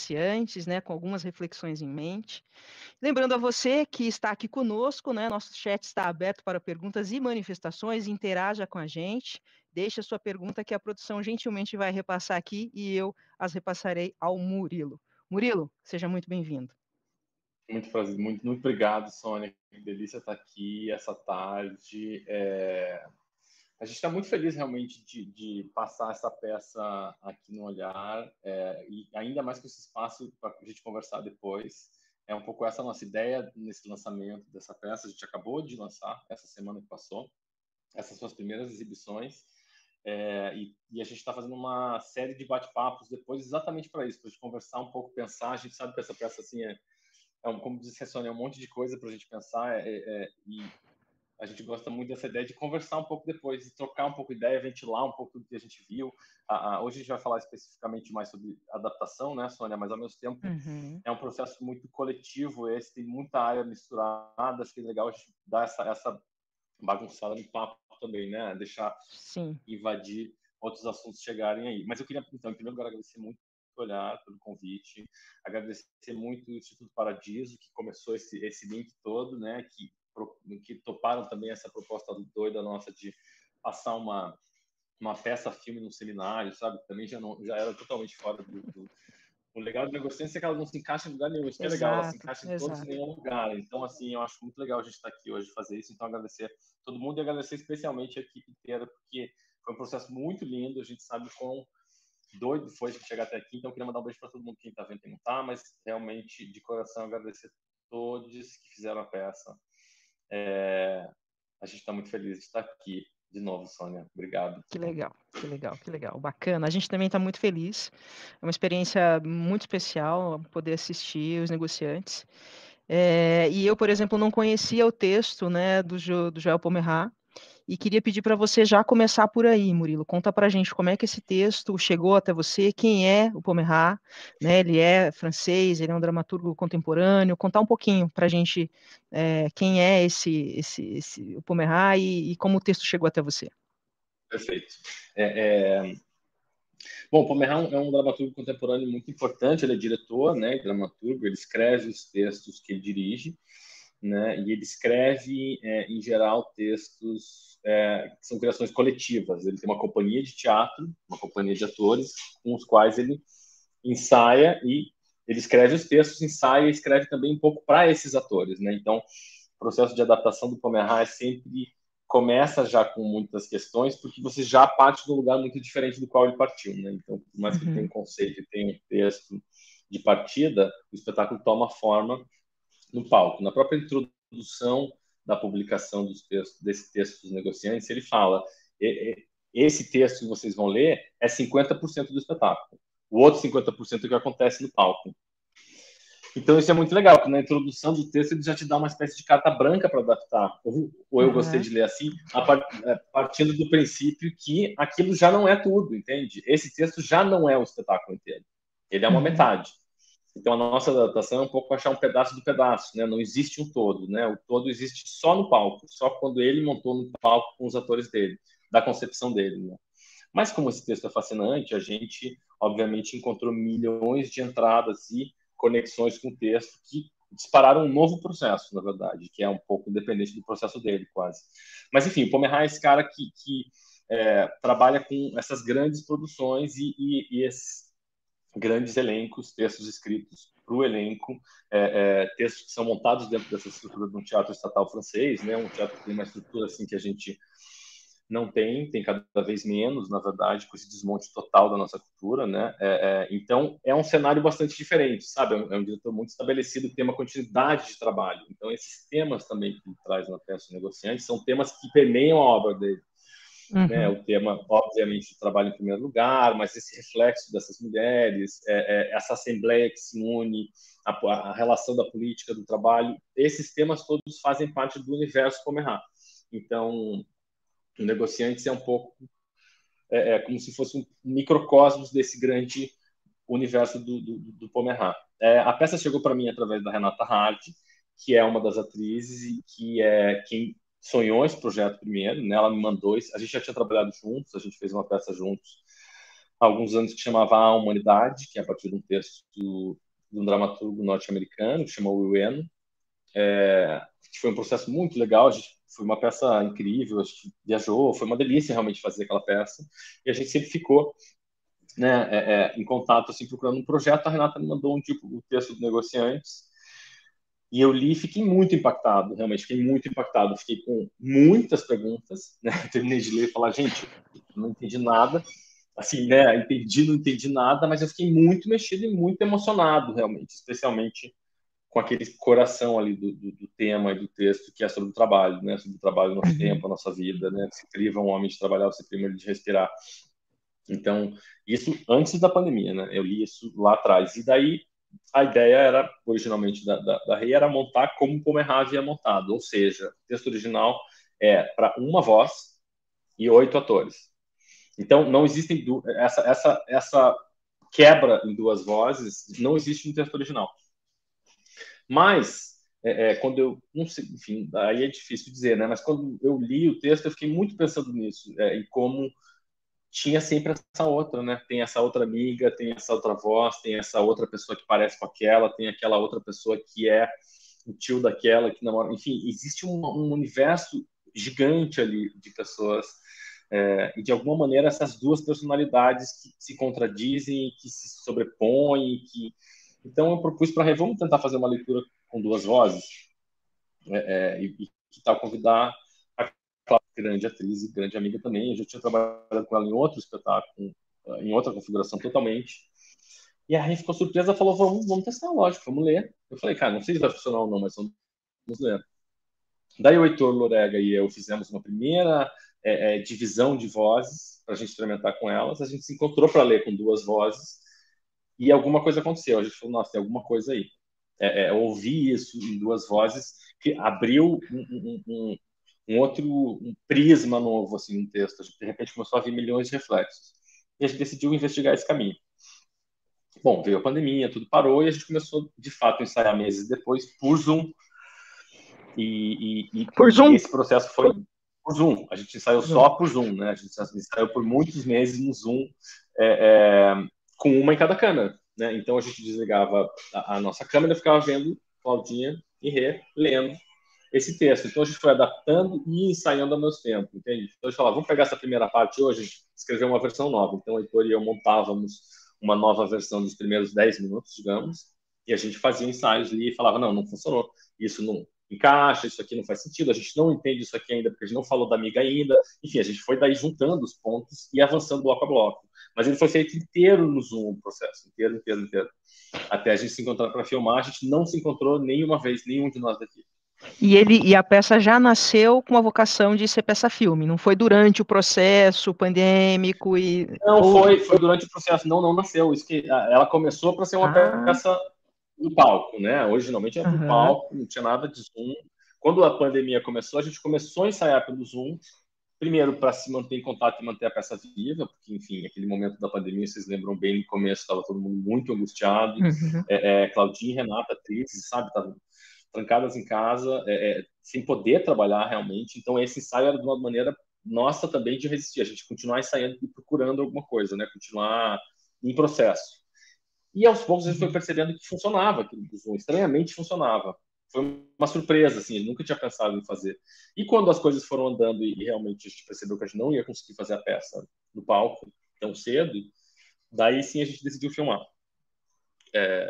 iniciantes, né, com algumas reflexões em mente. Lembrando a você que está aqui conosco, né, nosso chat está aberto para perguntas e manifestações, interaja com a gente, deixe a sua pergunta que a produção gentilmente vai repassar aqui e eu as repassarei ao Murilo. Murilo, seja muito bem-vindo. Muito prazer, muito obrigado, Sônia. Que delícia estar aqui essa tarde. A gente está muito feliz realmente de passar essa peça aqui no Olhar, e ainda mais com esse espaço para a gente conversar depois. É um pouco essa a nossa ideia nesse lançamento dessa peça. A gente acabou de lançar essa semana que passou. Essas são as primeiras exibições. E a gente está fazendo uma série de bate-papos depois exatamente para isso, para a gente conversar um pouco, pensar. A gente sabe que essa peça assim como disse a Sônia, é um monte de coisa para a gente pensar, e a gente gosta muito dessa ideia de conversar um pouco depois, de trocar um pouco de ideia, ventilar um pouco do que a gente viu. Hoje a gente vai falar especificamente mais sobre adaptação, né, Sônia? Mas ao mesmo tempo é um processo muito coletivo, esse tem muita área misturada, acho que é legal a gente dar essa bagunçada no papo também, né? Deixar invadir outros assuntos chegarem aí. Mas eu queria, então, em primeiro lugar, agradecer muito Olhar pelo convite, agradecer muito o Instituto Paradiso, que começou esse link todo, né, que toparam também essa proposta doida nossa de passar uma peça-filme no seminário, sabe? Também já era totalmente fora o legal do negociante é que ela não se encaixa em lugar nenhum. Isso que é legal, ela se encaixa em todos e nenhum lugar. Então, assim, eu acho muito legal a gente estar aqui hoje fazer isso. Então, agradecer todo mundo e agradecer especialmente a equipe inteira, porque foi um processo muito lindo. A gente sabe quão doido foi a gente chegar até aqui. Então, eu queria mandar um beijo para todo mundo, quem está vendo e quem não está, mas realmente, de coração, agradecer a todos que fizeram a peça. A gente está muito feliz de estar aqui de novo, Sônia. Obrigado. Que legal, que legal, que legal. Bacana. A gente também está muito feliz. É uma experiência muito especial poder assistir os negociantes. E eu, por exemplo, não conhecia o texto, né, do Joel Pomerá, e queria pedir para você já começar por aí, Murilo. Conta para a gente como é que esse texto chegou até você, quem é o Pomerá, né? Ele é francês, ele é um dramaturgo contemporâneo. Contar um pouquinho para a gente quem é o Pomerá e como o texto chegou até você. Perfeito. Bom, o Pomerá é um dramaturgo contemporâneo muito importante. Ele é diretor, né, dramaturgo. Ele escreve os textos que ele dirige, né, e ele escreve, em geral, textos que são criações coletivas. Ele tem uma companhia de teatro, uma companhia de atores, com os quais ele ensaia e ele escreve os textos, ensaia e escreve também um pouco para esses atores, né? Então, o processo de adaptação do Pomerá sempre começa já com muitas questões, porque você já parte de um lugar muito diferente do qual ele partiu, né? Então, por mais que ele tenha um conceito e tenha um texto de partida, o espetáculo toma forma no palco. Na própria introdução da publicação desse texto dos negociantes, ele fala: esse texto que vocês vão ler é 50% do espetáculo. O outro 50% é o que acontece no palco. Então, isso é muito legal, porque na introdução do texto ele já te dá uma espécie de carta branca para adaptar. Ou eu gostei de ler assim, partindo do princípio que aquilo já não é tudo, entende? Esse texto já não é o espetáculo inteiro. Ele é uma metade. Então, a nossa adaptação é um pouco achar um pedaço do pedaço, né? Não existe um todo, né? O todo existe só no palco, só quando ele montou no palco com os atores dele, da concepção dele, né? Mas como esse texto é fascinante, a gente, obviamente, encontrou milhões de entradas e conexões com o texto que dispararam um novo processo, na verdade, que é um pouco independente do processo dele, quase. Mas, enfim, o Pomerá é esse cara que trabalha com essas grandes produções e esses grandes elencos, textos escritos para o elenco, textos que são montados dentro dessa estrutura de um teatro estatal francês, né? Um teatro que tem uma estrutura assim que a gente não tem cada vez menos, na verdade, com esse desmonte total da nossa cultura, né? Então, é um cenário bastante diferente, sabe? É um diretor muito estabelecido, que tem uma continuidade de trabalho. Então, esses temas também que ele traz na peça Negociante são temas que permeiam a obra dele. Né? O tema, obviamente, do trabalho em primeiro lugar, mas esse reflexo dessas mulheres, essa assembleia que se une, a relação da política, do trabalho, esses temas todos fazem parte do universo Pomerá. Então, o Negociantes é um pouco como se fosse um microcosmos desse grande universo do Pomerá. A peça chegou para mim através da Renata Hardy, que é uma das atrizes e que é quem sonhou esse projeto primeiro, né? Ela me mandou isso. A gente já tinha trabalhado juntos, a gente fez uma peça juntos alguns anos, que chamava A Humanidade, que é a partir de um texto de um dramaturgo norte-americano, que chama Will Eno. Que foi um processo muito legal, foi uma peça incrível, a gente viajou, foi uma delícia realmente fazer aquela peça, e a gente sempre ficou, né, em contato, assim, procurando um projeto. A Renata me mandou o texto do Negociantes, e eu li e fiquei muito impactado, realmente, fiquei muito impactado, fiquei com muitas perguntas, né, terminei de ler e falar, gente, não entendi nada, assim, né, não entendi nada, mas eu fiquei muito mexido e muito emocionado, realmente, especialmente com aquele coração ali do tema e do texto, que é sobre o trabalho, né? Sobre o trabalho, o nosso tempo, a nossa vida, né? Se priva um homem de trabalhar, se priva ele de respirar. Então, isso antes da pandemia, né? Eu li isso lá atrás. E daí, a ideia era, originalmente, da Rei, era montar como o Pomerave é montado. Ou seja, o texto original é para uma voz e 8 atores. Então, não existem essa quebra em duas vozes, não existe no texto original. Mas, quando eu, não sei, enfim, aí é difícil dizer, né? Mas quando eu li o texto, eu fiquei muito pensando nisso, em como tinha sempre essa outra, né? Tem essa outra amiga, tem essa outra voz, tem essa outra pessoa que parece com aquela, tem aquela outra pessoa que é o tio daquela que namora. Enfim, existe um universo gigante ali de pessoas, e de alguma maneira essas duas personalidades que se contradizem, que se sobrepõem, que então eu propus para a vamos tentar fazer uma leitura com duas vozes, e que tal convidar a grande atriz e grande amiga também. Eu já tinha trabalhado com ela em outro espetáculo, em outra configuração totalmente. E a Rê ficou surpresa, falou, vamos testar, lógico, vamos ler. Eu falei, cara, não sei se vai funcionar ou não, mas vamos ler. Daí o Heitor Lorega e eu fizemos uma primeira divisão de vozes para a gente experimentar com elas. A gente se encontrou para ler com duas vozes e alguma coisa aconteceu. A gente falou, nossa, tem alguma coisa aí. Ouvir isso em duas vozes que abriu um outro prisma novo assim no texto. A gente, de repente, começou a vir milhões de reflexos. E a gente decidiu investigar esse caminho. Bom, veio a pandemia, tudo parou e a gente começou, de fato, a ensaiar meses depois por Zoom. Por Zoom? E esse processo foi por Zoom. A gente ensaiou só por Zoom, né? A gente ensaiou por muitos meses no Zoom, com uma em cada câmera, né? Então a gente desligava a nossa câmera e ficava vendo Claudinha e Rê lendo esse texto. Então a gente foi adaptando e ensaiando ao mesmo tempo, entende? Então a gente falava, vamos pegar essa primeira parte hoje, escrever uma versão nova. Então o Heitor e eu montávamos uma nova versão dos primeiros 10 minutos, digamos, e a gente fazia ensaios ali e falava, não funcionou, isso não encaixa, isso aqui não faz sentido, a gente não entende isso aqui ainda, porque a gente não falou da amiga ainda. Enfim, a gente foi daí juntando os pontos e avançando bloco a bloco. Mas ele foi feito inteiro no Zoom, o processo, inteiro. Até a gente se encontrar para filmar, a gente não se encontrou nenhuma vez, nenhum de nós daqui. E a peça já nasceu com a vocação de ser peça-filme, não foi durante o processo pandêmico e... Não, foi durante o processo, não nasceu. Isso que ela começou para ser uma peça no palco, né? Originalmente era pro palco, não tinha nada de Zoom. Quando a pandemia começou, a gente começou a ensaiar pelo Zoom, primeiro para se manter em contato e manter a peça viva, porque, enfim, aquele momento da pandemia, vocês lembram bem, no começo estava todo mundo muito angustiado, Claudinha e Renata, atrizes, sabe, estavam trancadas em casa, sem poder trabalhar realmente. Então esse ensaio era de uma maneira nossa também de resistir, a gente continuar ensaiando e procurando alguma coisa, né? Continuar em processo. E aos poucos a gente foi percebendo que funcionava, que estranhamente funcionava. Foi uma surpresa, assim, ele nunca tinha pensado em fazer. E quando as coisas foram andando e realmente a gente percebeu que a gente não ia conseguir fazer a peça no palco tão cedo, daí sim a gente decidiu filmar.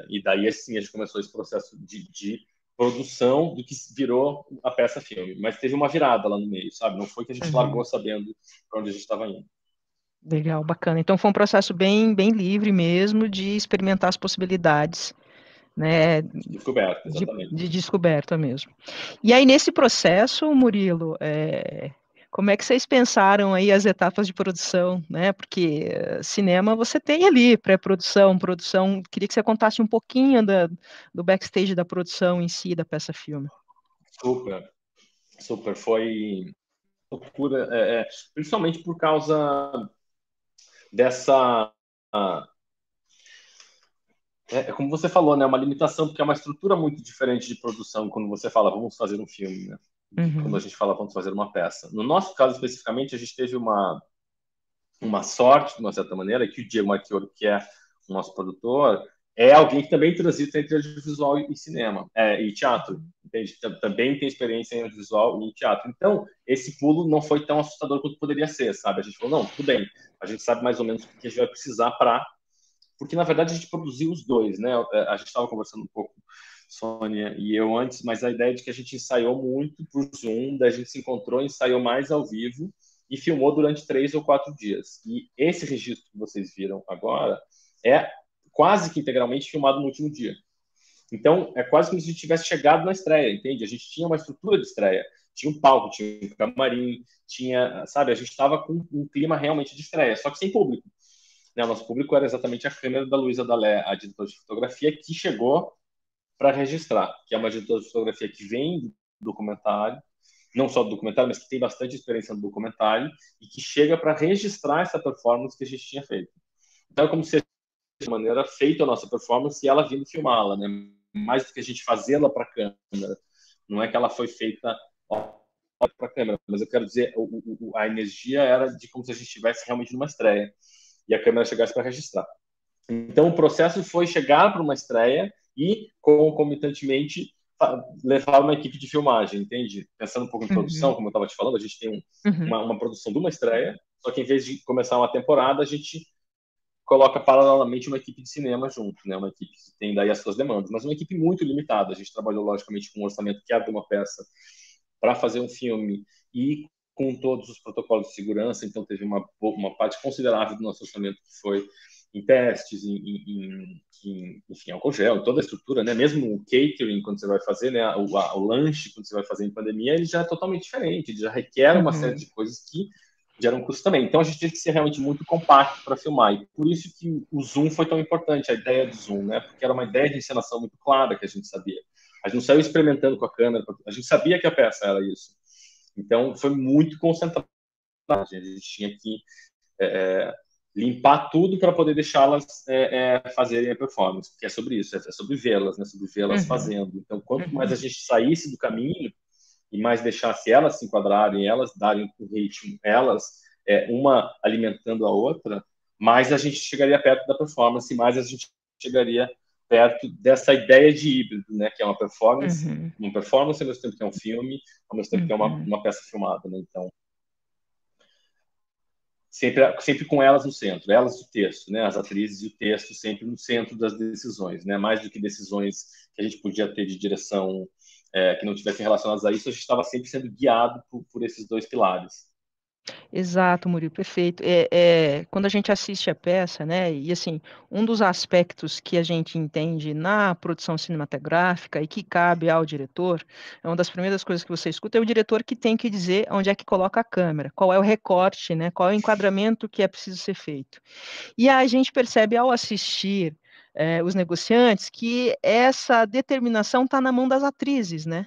E daí sim a gente começou esse processo de produção do que virou a peça filme. Mas teve uma virada lá no meio, sabe? Não foi que a gente largou sabendo para onde a gente estava indo. Legal, bacana. Então foi um processo bem livre mesmo de experimentar as possibilidades, né? Descoberta, exatamente. De descoberta mesmo. E aí nesse processo, Murilo, como é que vocês pensaram aí as etapas de produção, né? Porque cinema você tem ali pré-produção, produção. Queria que você contasse um pouquinho do backstage da produção em si da peça filme. Super. Foi loucura, principalmente por causa dessa, como você falou, né, uma limitação, porque é uma estrutura muito diferente de produção quando você fala vamos fazer um filme, né? Quando a gente fala vamos fazer uma peça. No nosso caso especificamente, a gente teve uma uma sorte, de uma certa maneira, que o Diego Marchioro, que é o nosso produtor, é alguém que também transita entre audiovisual e cinema, e teatro, entende? Também tem experiência em audiovisual e em teatro. Então, esse pulo não foi tão assustador quanto poderia ser, sabe? A gente falou, não, tudo bem, a gente sabe mais ou menos o que a gente vai precisar para... Porque, na verdade, a gente produziu os dois, né? A gente estava conversando um pouco, Sônia e eu antes, mas a ideia de que a gente ensaiou muito por Zoom, daí a gente se encontrou, ensaiou mais ao vivo e filmou durante 3 ou 4 dias. E esse registro que vocês viram agora é quase que integralmente filmado no último dia. Então, é quase como se a gente tivesse chegado na estreia, entende? A gente tinha uma estrutura de estreia. Tinha um palco, tinha um camarim, tinha, sabe? A gente estava com um clima realmente de estreia, só que sem público. Né? O nosso público era exatamente a câmera da Luísa Dalé, a diretora de fotografia, que chegou para registrar, que é uma diretora de fotografia que vem do documentário, não só do documentário, mas que tem bastante experiência no documentário, e que chega para registrar essa performance que a gente tinha feito. Então, é como se de maneira feita a nossa performance e ela vindo filmá-la, né? Mais do que a gente fazê-la para a câmera. Não é que ela foi feita para a câmera, mas eu quero dizer, a energia era de como se a gente estivesse realmente numa estreia e a câmera chegasse para registrar. Então, o processo foi chegar para uma estreia e, concomitantemente, levar uma equipe de filmagem, entende? Pensando um pouco em produção, como eu estava te falando, a gente tem uma produção de uma estreia, só que em vez de começar uma temporada, a gente coloca paralelamente uma equipe de cinema junto, né? Uma equipe que tem daí as suas demandas, mas uma equipe muito limitada. A gente trabalhou, logicamente, com um orçamento que era de uma peça para fazer um filme e com todos os protocolos de segurança, então teve uma parte considerável do nosso orçamento que foi em testes, enfim, álcool gel, toda a estrutura, né? Mesmo o catering, quando você vai fazer, né? O lanche, quando você vai fazer em pandemia, ele já é totalmente diferente, ele já requer uma série de coisas que geram custo também. Então, a gente teve que ser realmente muito compacto para filmar. E por isso que o Zoom foi tão importante, a ideia do Zoom, né? Porque era uma ideia de encenação muito clara que a gente sabia. A gente não saiu experimentando com a câmera, a gente sabia que a peça era isso. Então, foi muito concentrado. A gente tinha que limpar tudo para poder deixá-las fazerem a performance, porque é sobre isso, é sobre vê-las, né? Sobre vê-las fazendo. Então, quanto mais a gente saísse do caminho e mais deixasse elas se enquadrarem, elas darem o ritmo, elas uma alimentando a outra, mais a gente chegaria perto da performance, mais a gente chegaria perto dessa ideia de híbrido, né? Que é uma performance ao mesmo tempo que é um filme, ao mesmo tempo que é uma peça filmada, né? Então, sempre com elas no centro, elas e o texto, né? As atrizes e o texto sempre no centro das decisões, né? Mais do que decisões que a gente podia ter de direção que não tivessem relacionadas a isso, a gente estava sempre sendo guiado por esses dois pilares. Exato, Murilo, perfeito. Quando a gente assiste a peça, né, e assim, um dos aspectos que a gente entende na produção cinematográfica e que cabe ao diretor, é uma das primeiras coisas que você escuta, é o diretor que tem que dizer onde é que coloca a câmera, qual é o recorte, né, qual é o enquadramento que é preciso ser feito. E a gente percebe ao assistir os negociantes que essa determinação está na mão das atrizes, né?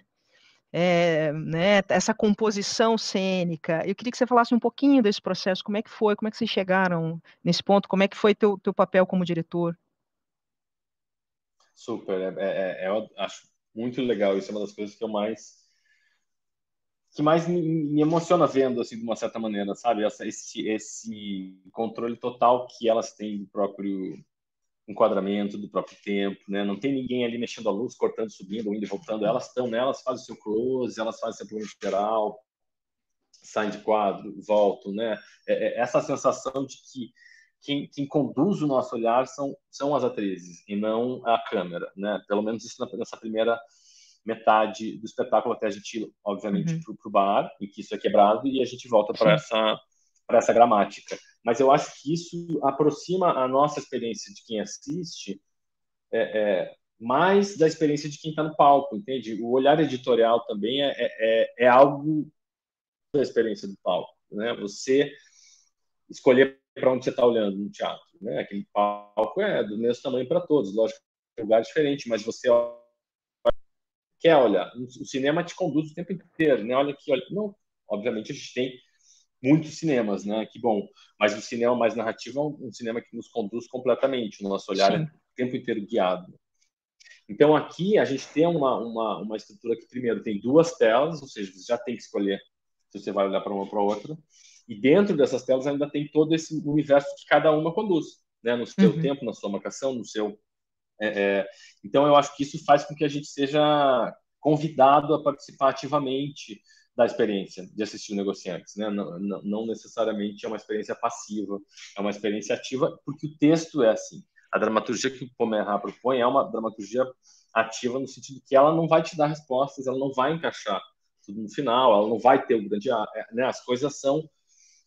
Né, essa composição cênica. Eu queria que você falasse um pouquinho desse processo, como é que foi, como é que vocês chegaram nesse ponto, como é que foi teu papel como diretor? Super, eu acho muito legal, isso é uma das coisas que mais me emociona vendo, assim, de uma certa maneira, sabe? Esse controle total que elas têm do próprio enquadramento, do próprio tempo, né? Não tem ninguém ali mexendo a luz, cortando, subindo, indo e voltando. Elas estão, né? Elas fazem o seu close, elas fazem o seu plano geral, saem de quadro, voltam, né? Essa sensação de que quem conduz o nosso olhar são as atrizes e não a câmera, né? Pelo menos isso nessa primeira metade do espetáculo, até a gente ir, obviamente, para o bar, em que isso é quebrado, e a gente volta para essa gramática. Mas eu acho que isso aproxima a nossa experiência de quem assiste mais da experiência de quem está no palco, entende? O olhar editorial também é algo da experiência do palco, né? Você escolher para onde você está olhando no teatro, né? Aquele palco é do mesmo tamanho para todos, lógico, é um lugar diferente, mas você quer olhar. O cinema te conduz o tempo inteiro, né? Olha aqui, olha. Não, obviamente a gente tem muitos cinemas, né? Que bom. Mas o cinema mais narrativo é um cinema que nos conduz completamente. O nosso olhar é o tempo inteiro guiado. Então aqui a gente tem uma estrutura que primeiro tem duas telas, ou seja, você já tem que escolher se você vai olhar para uma ou para outra. E dentro dessas telas ainda tem todo esse universo que cada uma conduz, né? No seu Uhum. tempo, na sua marcação, no seu... Então, eu acho que isso faz com que a gente seja convidado a participar ativamente da experiência de assistir o Negociantes, né? Não necessariamente é uma experiência passiva, é uma experiência ativa, porque o texto é assim. A dramaturgia que o Pomerá propõe é uma dramaturgia ativa no sentido que ela não vai te dar respostas, ela não vai encaixar tudo no final, ela não vai ter o grande... né? As coisas são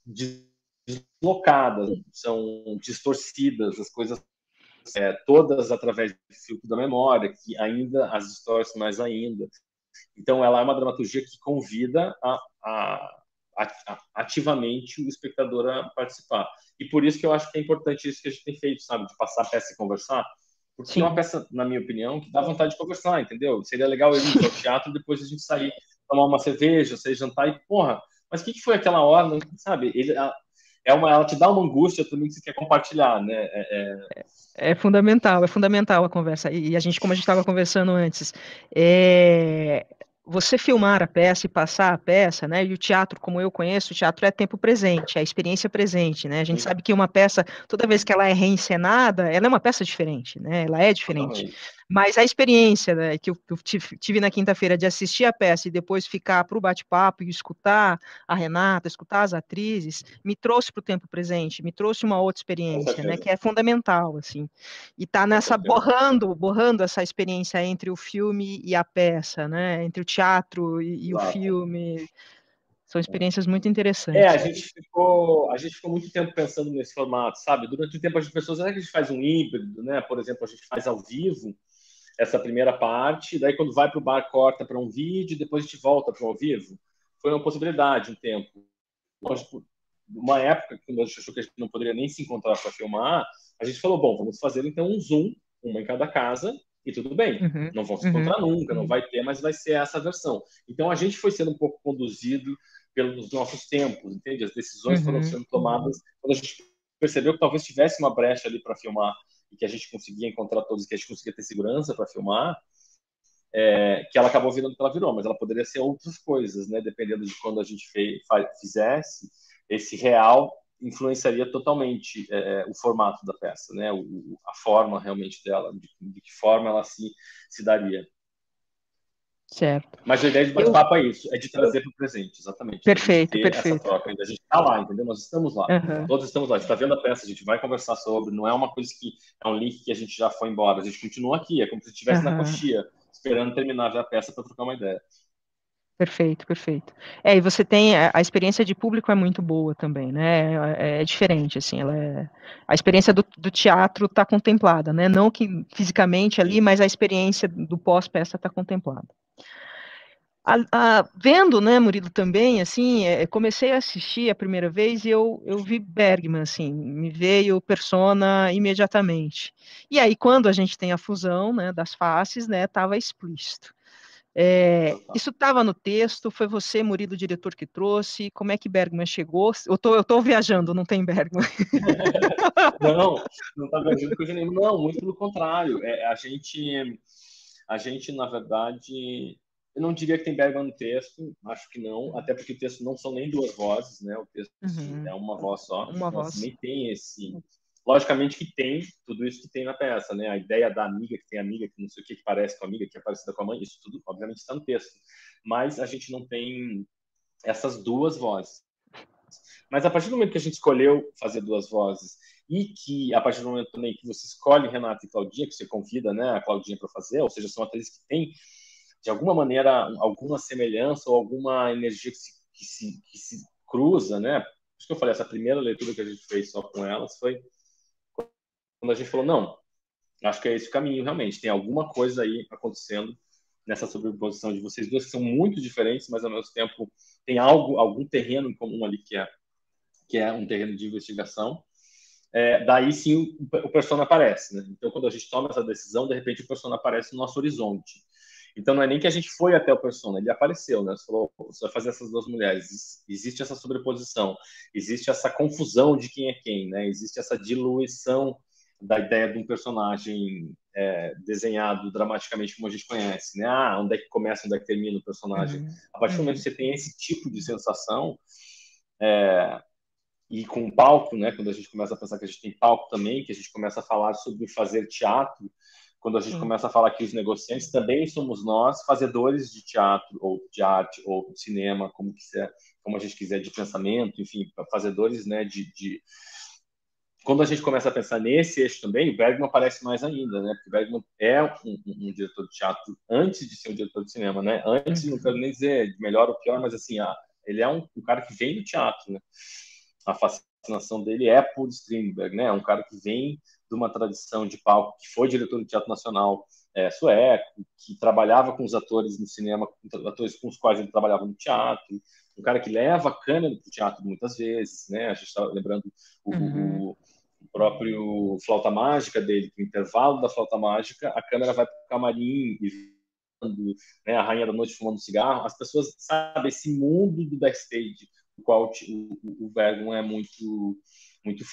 deslocadas, são distorcidas, as coisas todas através do filtro da memória, que ainda as distorce mais ainda. Então, ela é uma dramaturgia que convida ativamente o espectador a participar. E por isso que eu acho que é importante isso que a gente tem feito, sabe? De passar a peça e conversar. Porque é uma Sim. peça, na minha opinião, que dá vontade de conversar, entendeu? Seria legal eu ir ao teatro, depois a gente sair, tomar uma cerveja, sair jantar e, porra, mas o que foi aquela hora, sabe? Ela te dá uma angústia também que você quer compartilhar, né? É fundamental a conversa. E a gente, como a gente estava conversando antes, você filmar a peça e passar a peça, né? E o teatro, como eu conheço, o teatro é tempo presente, é a experiência presente, né? A gente sabe que uma peça, toda vez que ela é reencenada, ela é uma peça diferente, né? Ela é diferente. Totalmente. Mas a experiência, né, que eu tive na quinta-feira de assistir a peça e depois ficar para o bate-papo e escutar a Renata, escutar as atrizes, me trouxe para o tempo presente, me trouxe uma outra Com experiência, né? certeza. Que é fundamental, assim. E tá Com nessa certeza. borrando essa experiência entre o filme e a peça, né? Entre o teatro e o Exato. filme. São experiências muito A interessantes. gente ficou muito tempo pensando nesse formato, sabe? Durante o tempo a gente pensou, será que a gente faz um híbrido, né? Por exemplo, a gente faz ao vivo essa primeira parte, daí quando vai para o bar corta para um vídeo, depois a gente volta para o ao vivo. Foi uma possibilidade um tempo. Uma época, quando a gente achou que a gente não poderia nem se encontrar para filmar, a gente falou, bom, vamos fazer então um Zoom, uma em cada casa, e tudo bem. Uhum, Não vão se uhum, encontrar nunca, não uhum, vai ter, mas vai ser essa versão. Então a gente foi sendo um pouco conduzido pelos nossos tempos, entende? As decisões foram uhum. sendo tomadas quando a gente percebeu que talvez tivesse uma brecha ali para filmar e que a gente conseguia encontrar todos, que a gente conseguia ter segurança para filmar, que ela acabou virando o que ela virou, mas ela poderia ser outras coisas, né? Dependendo de quando a gente fizesse, esse real influenciaria totalmente o formato da peça, né? A forma realmente dela, de que forma ela se daria. Certo. Mas a ideia de Eu, bate-papo é isso, é de trazer para o presente, exatamente, da gente perfeito, ter essa perfeito. troca, da gente estar lá, entendeu? Nós estamos lá, Uhum, todos estamos lá, a gente está vendo a peça, a gente vai conversar sobre, não é uma coisa que é um link que a gente já foi embora, a gente continua aqui, é como se estivesse na uhum. coxia, esperando terminar já a peça para trocar uma ideia. Perfeito, perfeito. E você tem a experiência de público é muito boa também, né? É diferente, assim, a experiência do teatro está contemplada, né? Não que fisicamente ali, Sim. mas a experiência do pós-peça está contemplada. Vendo, né, Murilo, também, assim, comecei a assistir a primeira vez e eu vi Bergman, assim, me veio Persona imediatamente. E aí, quando a gente tem a fusão, né, das faces, né, estava explícito. Isso estava no texto, foi você, Murilo, o diretor, que trouxe? Como é que Bergman chegou? Eu tô viajando, não tem Bergman. Não, não está viajando coisa nenhuma, não, muito pelo contrário. A gente, na verdade, eu não diria que tem Bergman no texto, acho que não, até porque o texto não são nem duas vozes, né? O texto Uhum. é uma voz só, Uma então assim, voz. nem tem esse. Logicamente que tem tudo isso que tem na peça, né? A ideia da amiga que tem amiga, que não sei o que parece com a amiga, que é parecida com a mãe, isso tudo, obviamente, está no texto. Mas a gente não tem essas duas vozes. Mas a partir do momento que a gente escolheu fazer duas vozes e que a partir do momento também que você escolhe Renata e Claudinha, que você convida, né, a Claudinha para fazer, ou seja, são atrizes que têm de alguma maneira alguma semelhança ou alguma energia que se cruza, né? Por isso que eu falei, essa primeira leitura que a gente fez só com elas foi quando a gente falou, não, acho que é esse o caminho realmente, tem alguma coisa aí acontecendo nessa sobreposição de vocês duas que são muito diferentes, mas ao mesmo tempo tem algum terreno em comum ali que é um terreno de investigação. Daí sim o persona aparece, né? Então quando a gente toma essa decisão, de repente o persona aparece no nosso horizonte. Então não é nem que a gente foi até o persona, ele apareceu, né? Você falou, você vai fazer essas duas mulheres. Existe essa sobreposição, existe essa confusão de quem é quem, né? Existe essa diluição da ideia de um personagem desenhado dramaticamente como a gente conhece, né? Onde é que começa, onde é que termina o personagem? Uhum. A partir do momento que Uhum. você tem esse tipo de sensação, e com o palco, né? Quando a gente começa a pensar que a gente tem palco também, que a gente começa a falar sobre fazer teatro, quando a gente Sim. começa a falar que os negociantes também somos nós, fazedores de teatro, ou de arte, ou cinema, como quiser, como a gente quiser, de pensamento, enfim, fazedores, né, quando a gente começa a pensar nesse eixo também, o Bergman aparece mais ainda, né? Porque o Bergman é um diretor de teatro antes de ser um diretor de cinema, né? Antes, não quero nem dizer de melhor ou pior, mas assim, ele é um cara que vem do teatro, né? A fascinação dele é por Strindberg, né? É um cara que vem de uma tradição de palco, que foi diretor do Teatro Nacional sueco, que trabalhava com os atores no cinema, com atores com os quais ele trabalhava no teatro, um cara que leva a câmera para o teatro muitas vezes, né? A gente está lembrando o próprio Flauta Mágica dele, que no intervalo da Flauta Mágica, a câmera vai para o camarim e né, a Rainha da Noite fumando cigarro, as pessoas sabem esse mundo do backstage, do qual o Bergman é muito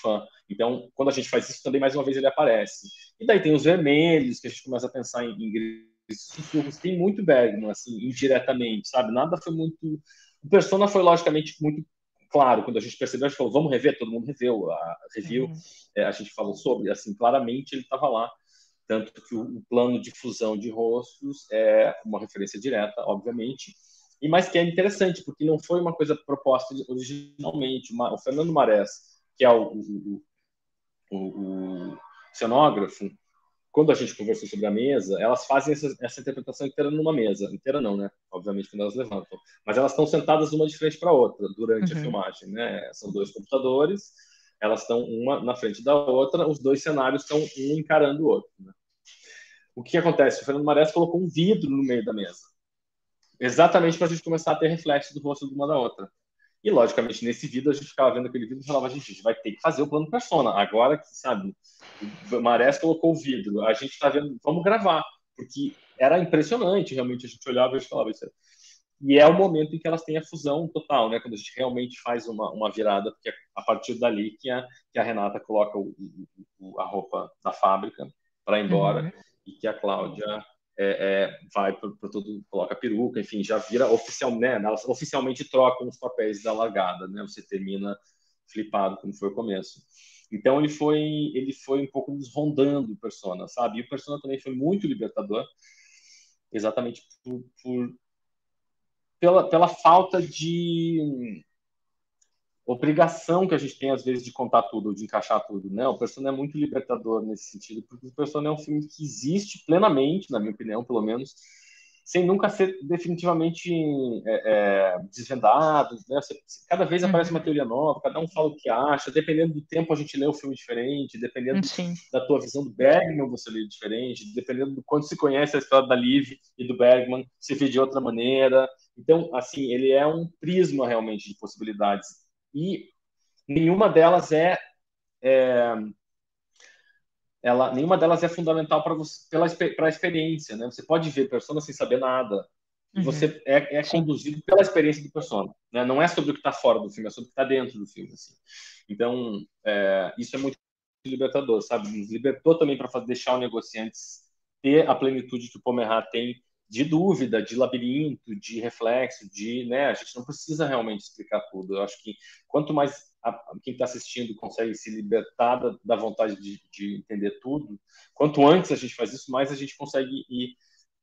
fã. Então, quando a gente faz isso, também mais uma vez ele aparece. E daí tem os vermelhos, que a gente começa a pensar em sussurros, tem muito Bergman, assim, indiretamente, sabe? Nada foi muito... O Persona foi, logicamente, muito claro, quando a gente percebeu, a gente falou, vamos rever, todo mundo reveu, a gente falou sobre, assim, claramente ele estava lá, tanto que o plano de fusão de rostos é uma referência direta, obviamente, e mais que é interessante, porque não foi uma coisa proposta originalmente. O Fernando Marés, que é o cenógrafo, quando a gente conversou sobre a mesa, elas fazem essa interpretação inteira numa mesa. Inteira não, né? Obviamente, quando elas levantam. Mas elas estão sentadas uma de frente para a outra durante a filmagem, né? São dois computadores, elas estão uma na frente da outra, os dois cenários estão um encarando o outro, né? O que acontece? O Fernando Marés colocou um vidro no meio da mesa, exatamente para a gente começar a ter reflexo do rosto de uma da outra. E, logicamente, nesse vídeo, a gente ficava vendo aquele vídeo e falava, gente, a gente vai ter que fazer o plano persona. Agora que, sabe, o Marés colocou o vidro, a gente está vendo, vamos gravar. Porque era impressionante, realmente, a gente olhava e falava isso. E é o momento em que elas têm a fusão total, né? Quando a gente realmente faz uma virada, porque é a partir dali que a Renata coloca a roupa da fábrica para ir embora e que a Cláudia vai para todo, coloca a peruca, enfim, já vira oficial, né? Elas oficialmente trocam os papéis da largada, né? Você termina flipado, como foi o começo. Então ele foi um pouco nos rondando o Persona, sabe? E o Persona também foi muito libertador, exatamente pela falta de obrigação que a gente tem, às vezes, de contar tudo, de encaixar tudo, né? O Persona é muito libertador nesse sentido, porque o Persona é um filme que existe plenamente, na minha opinião, pelo menos, sem nunca ser definitivamente desvendado, né? Cada vez aparece uma teoria nova, cada um fala o que acha, dependendo do tempo a gente lê o filme diferente, dependendo da tua visão do Bergman, você lê diferente, dependendo do quanto se conhece a história da Liv e do Bergman, se vê de outra maneira. Então, assim, ele é um prisma realmente de possibilidades. E nenhuma delas nenhuma delas é fundamental para você para a experiência, né? Você pode ver Persona sem saber nada e você é conduzido pela experiência do Persona, né? Não é sobre o que está fora do filme, é sobre o que está dentro do filme, assim. Então isso é muito libertador, sabe? Nos libertou também para deixar o Negociantes ter a plenitude que o Pomerá tem de dúvida, de labirinto, de reflexo, né? A gente não precisa realmente explicar tudo. Eu acho que quanto mais quem está assistindo consegue se libertar da vontade de entender tudo, quanto antes a gente faz isso, mais a gente consegue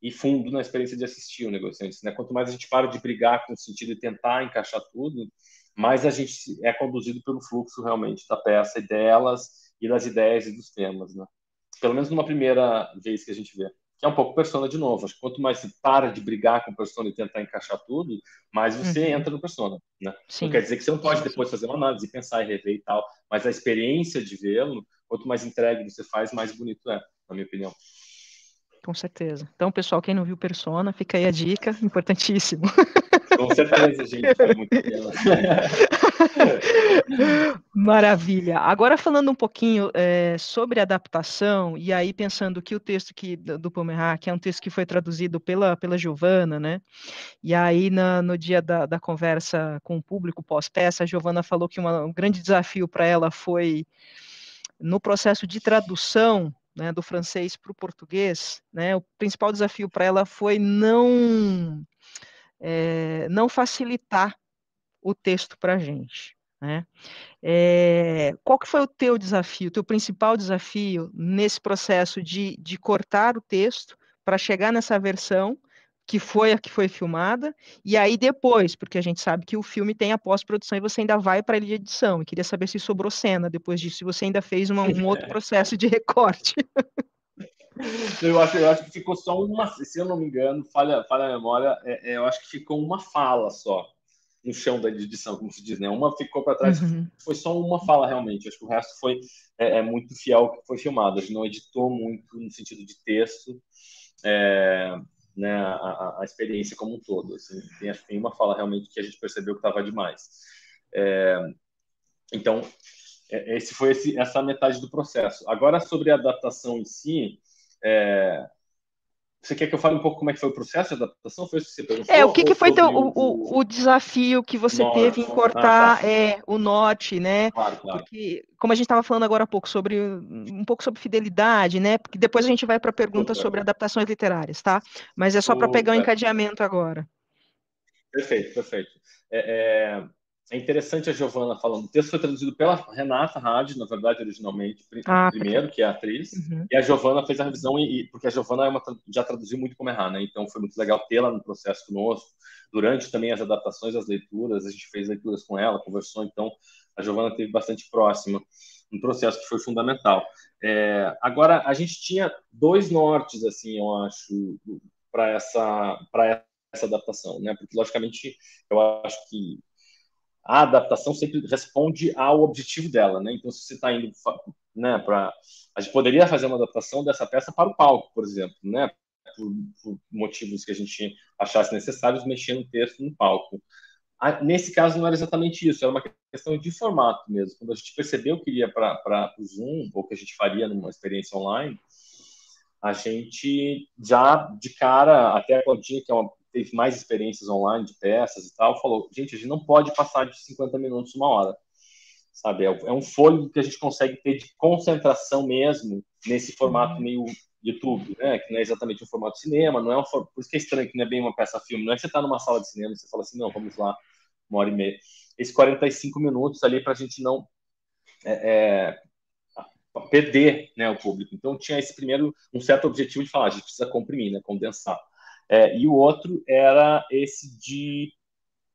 ir fundo na experiência de assistir o Negociantes, né? Quanto mais a gente para de brigar com o sentido de tentar encaixar tudo, mais a gente é conduzido pelo fluxo realmente da peça e delas e das ideias e dos temas, né? Pelo menos numa primeira vez que a gente vê. Que é um pouco Persona de novo. Acho que quanto mais você para de brigar com o Persona e tentar encaixar tudo, mais você entra no Persona, né? Não quer dizer que você não pode depois fazer uma análise, pensar e rever e tal, mas a experiência de vê-lo, quanto mais entregue você faz, mais bonito é, na minha opinião. Com certeza. Então, pessoal, quem não viu Persona, fica aí a dica, importantíssimo. Com certeza, gente, vale muito a pena. Maravilha. Agora falando um pouquinho sobre adaptação, e aí pensando que o texto do Pomerá, que é um texto que foi traduzido pela Giovana, né? E aí no dia da conversa com o público pós-peça, a Giovana falou que um grande desafio para ela foi no processo de tradução, né, do francês para o português, né? O principal desafio para ela foi não facilitar o texto para a gente. né? Qual que foi o teu desafio, o teu principal desafio nesse processo de cortar o texto para chegar nessa versão que foi a que foi filmada, e aí depois, porque a gente sabe que o filme tem a pós-produção e você ainda vai para a de edição, e queria saber se sobrou cena depois disso, se você ainda fez um outro processo de recorte. Eu acho que ficou só uma, se eu não me engano, falha a memória, eu acho que ficou uma fala só no chão da edição, como se diz, né? Uma ficou para trás, Uhum. foi só uma fala realmente. Acho que o resto foi muito fiel ao que foi filmado. A gente não editou muito no sentido de texto, é, né? A experiência como um todo. Assim, tem uma fala realmente que a gente percebeu que estava demais. Então, essa metade do processo. Agora, sobre a adaptação em si, você quer que eu fale um pouco como é que foi o processo de adaptação? Foi isso que você O perguntou? que Ou que foi sobre o desafio que você teve norte? em Ah, tá. cortar o norte, né? Claro, claro. Porque, como a gente estava falando agora há pouco, sobre um pouco sobre fidelidade, né? Porque depois a gente vai para a pergunta Super, sobre adaptações literárias, tá? Mas é só para pegar o super. encadeamento agora. Perfeito, perfeito. É interessante a Giovana falando. O texto foi traduzido pela Renata Hadi, na verdade, originalmente, Ah, primeiro, perfeito. que é a atriz, Uhum. e a Giovana fez a revisão, porque a Giovana já traduziu muito como errar, né? Então foi muito legal tê-la no processo conosco. Durante também as adaptações, as leituras, a gente fez leituras com ela, conversou, então a Giovana esteve bastante próxima no processo, que foi fundamental. Agora, a gente tinha dois nortes, assim, eu acho, para essa adaptação, né? Porque, logicamente, eu acho que a adaptação sempre responde ao objetivo dela, né? Então, se você está indo, né, para a gente poderia fazer uma adaptação dessa peça para o palco, por exemplo, né? Por motivos que a gente achasse necessários, mexer no texto no palco. Nesse caso, não era exatamente isso, era uma questão de formato mesmo. Quando a gente percebeu que iria para o Zoom, ou que a gente faria numa experiência online, a gente já de cara, até a Claudinha, que teve mais experiências online de peças e tal, falou: gente, a gente não pode passar de 50 minutos, uma hora. Sabe? É um fôlego que a gente consegue ter de concentração mesmo nesse formato Uhum. meio YouTube, né? Que não é exatamente um formato de cinema, não é por isso que é estranho, que não é bem uma peça-filme. Não é que você está numa sala de cinema e você fala assim, não, vamos lá, uma hora e meia. Esses 45 minutos ali para a gente não perder, né, o público. Então tinha esse primeiro, um certo objetivo de falar, a gente precisa comprimir, né, condensar. E o outro era esse de,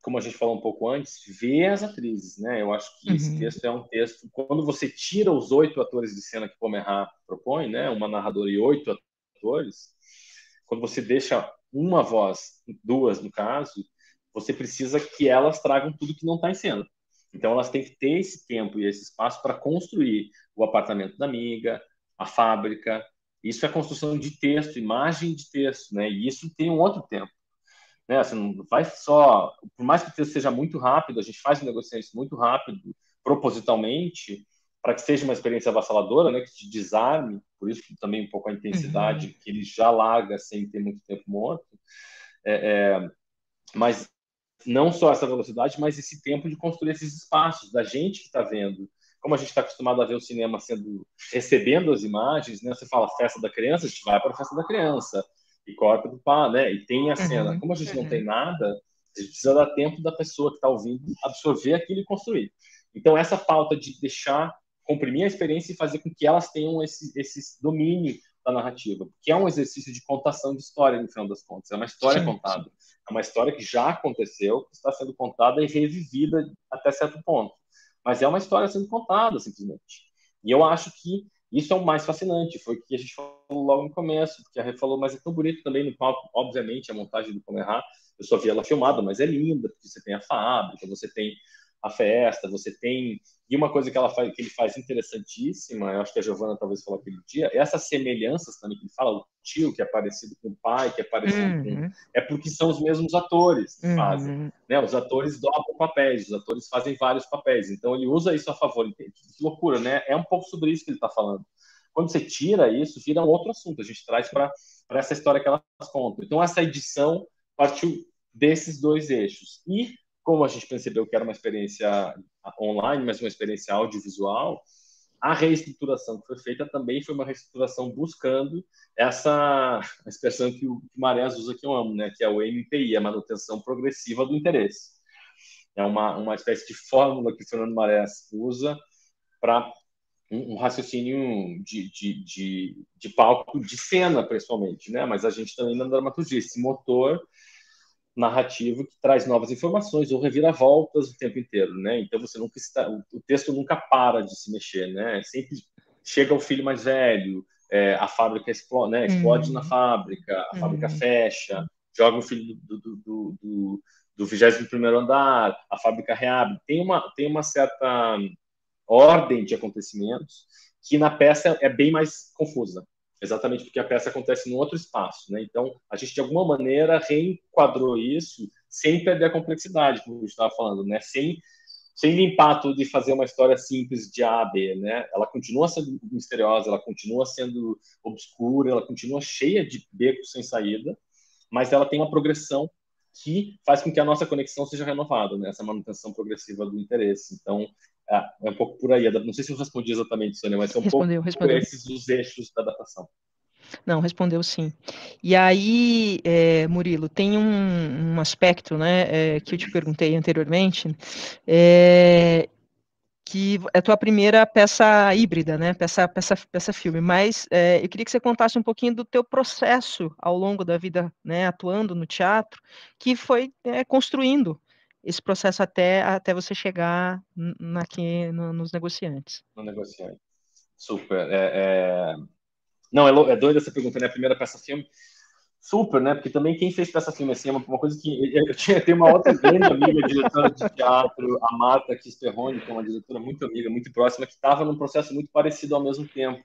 como a gente falou um pouco antes, ver as atrizes, né? Eu acho que esse Uhum. texto é um texto, quando você tira os 8 atores de cena que Pomerá propõe, né, uma narradora e 8 atores, quando você deixa uma voz, duas no caso, você precisa que elas tragam tudo que não está em cena. Então elas têm que ter esse tempo e esse espaço para construir o apartamento da amiga, a fábrica. Isso é construção de texto, imagem de texto, né? E isso tem um outro tempo, né? Você não vai só, por mais que o texto seja muito rápido, a gente faz negociações muito rápido, propositalmente, para que seja uma experiência avassaladora, né? Que te desarme, por isso também um pouco a Uhum. intensidade que ele já larga sem ter muito tempo morto. Mas não só essa velocidade, mas esse tempo de construir esses espaços da gente que está vendo. Como a gente está acostumado a ver o cinema recebendo as imagens, né? Você fala festa da criança, a gente vai para a festa da criança e corta do pá, né? E tem a cena. Uhum. Como a gente não tem Uhum. nada, a gente precisa dar tempo da pessoa que está ouvindo absorver aquilo e construir. Então essa falta de deixar comprimir a experiência e fazer com que elas tenham esse domínio da narrativa, que é um exercício de contação de história no final das contas. É uma história Sim, sim. contada. É uma história que já aconteceu, que está sendo contada e revivida até certo ponto. Mas é uma história sendo contada, simplesmente. E eu acho que isso é o mais fascinante. Foi o que a gente falou logo no começo, porque a Rê falou, mas é tão bonito também no palco. Obviamente, a montagem do Pomerá, eu só vi ela filmada, mas é linda, porque você tem a fábrica, você tem a festa, você tem. E uma coisa que ele faz interessantíssima, eu acho que a Giovana talvez falou aquele dia, é essas semelhanças também que ele fala, o tio que é parecido com o pai, que é parecido com. Uhum. É porque são os mesmos atores que fazem. Uhum. Né? Os atores dobram papéis, os atores fazem vários papéis. Então ele usa isso a favor. Que loucura, né? É um pouco sobre isso que ele está falando. Quando você tira isso, vira um outro assunto. A gente traz para essa história que elas contam. Então essa edição partiu desses dois eixos. E como a gente percebeu que era uma experiência online, mas uma experiência audiovisual, a reestruturação que foi feita também foi uma reestruturação buscando essa expressão que o Marés usa, que eu amo, né? Que é o MPI, a manutenção progressiva do interesse. É uma espécie de fórmula que o Fernando Marés usa para um raciocínio de palco, de cena, principalmente, né? Mas a gente também na dramaturgia, esse motor narrativo que traz novas informações ou reviravoltas o tempo inteiro, né? Então você nunca está, o texto nunca para de se mexer, né? Sempre chega o filho mais velho, a fábrica explode, né? Explode na fábrica, a fábrica fecha, joga o filho do 21º andar, a fábrica reabre. Tem uma certa ordem de acontecimentos que na peça é bem mais confusa, exatamente porque a peça acontece em outro espaço, né? Então a gente de alguma maneira reenquadrou isso sem perder a complexidade, como a gente estava falando, né? Sem limpar tudo e fazer uma história simples de A a B, né? Ela continua sendo misteriosa, ela continua sendo obscura, ela continua cheia de becos sem saída, mas ela tem uma progressão que faz com que a nossa conexão seja renovada, né? Essa manutenção progressiva do interesse. Então, é um pouco por aí. Não sei se eu respondi exatamente, Sônia, mas é um pouco esses os eixos da adaptação. Não, respondeu sim. E aí, Murilo, tem um aspecto, né, que eu te perguntei anteriormente, que é a tua primeira peça híbrida, né, peça filme, mas eu queria que você contasse um pouquinho do teu processo ao longo da vida, né, atuando no teatro, que foi construindo esse processo até você chegar nos negociantes. No negociante. Super. Não, é doida essa pergunta, né? A primeira peça filme. Super, né? Porque também quem fez peça filme assim é uma coisa que eu tenho uma outra grande amiga, diretora de teatro, a Marta Kisperroni, que é uma diretora muito amiga, muito próxima, que estava num processo muito parecido ao mesmo tempo.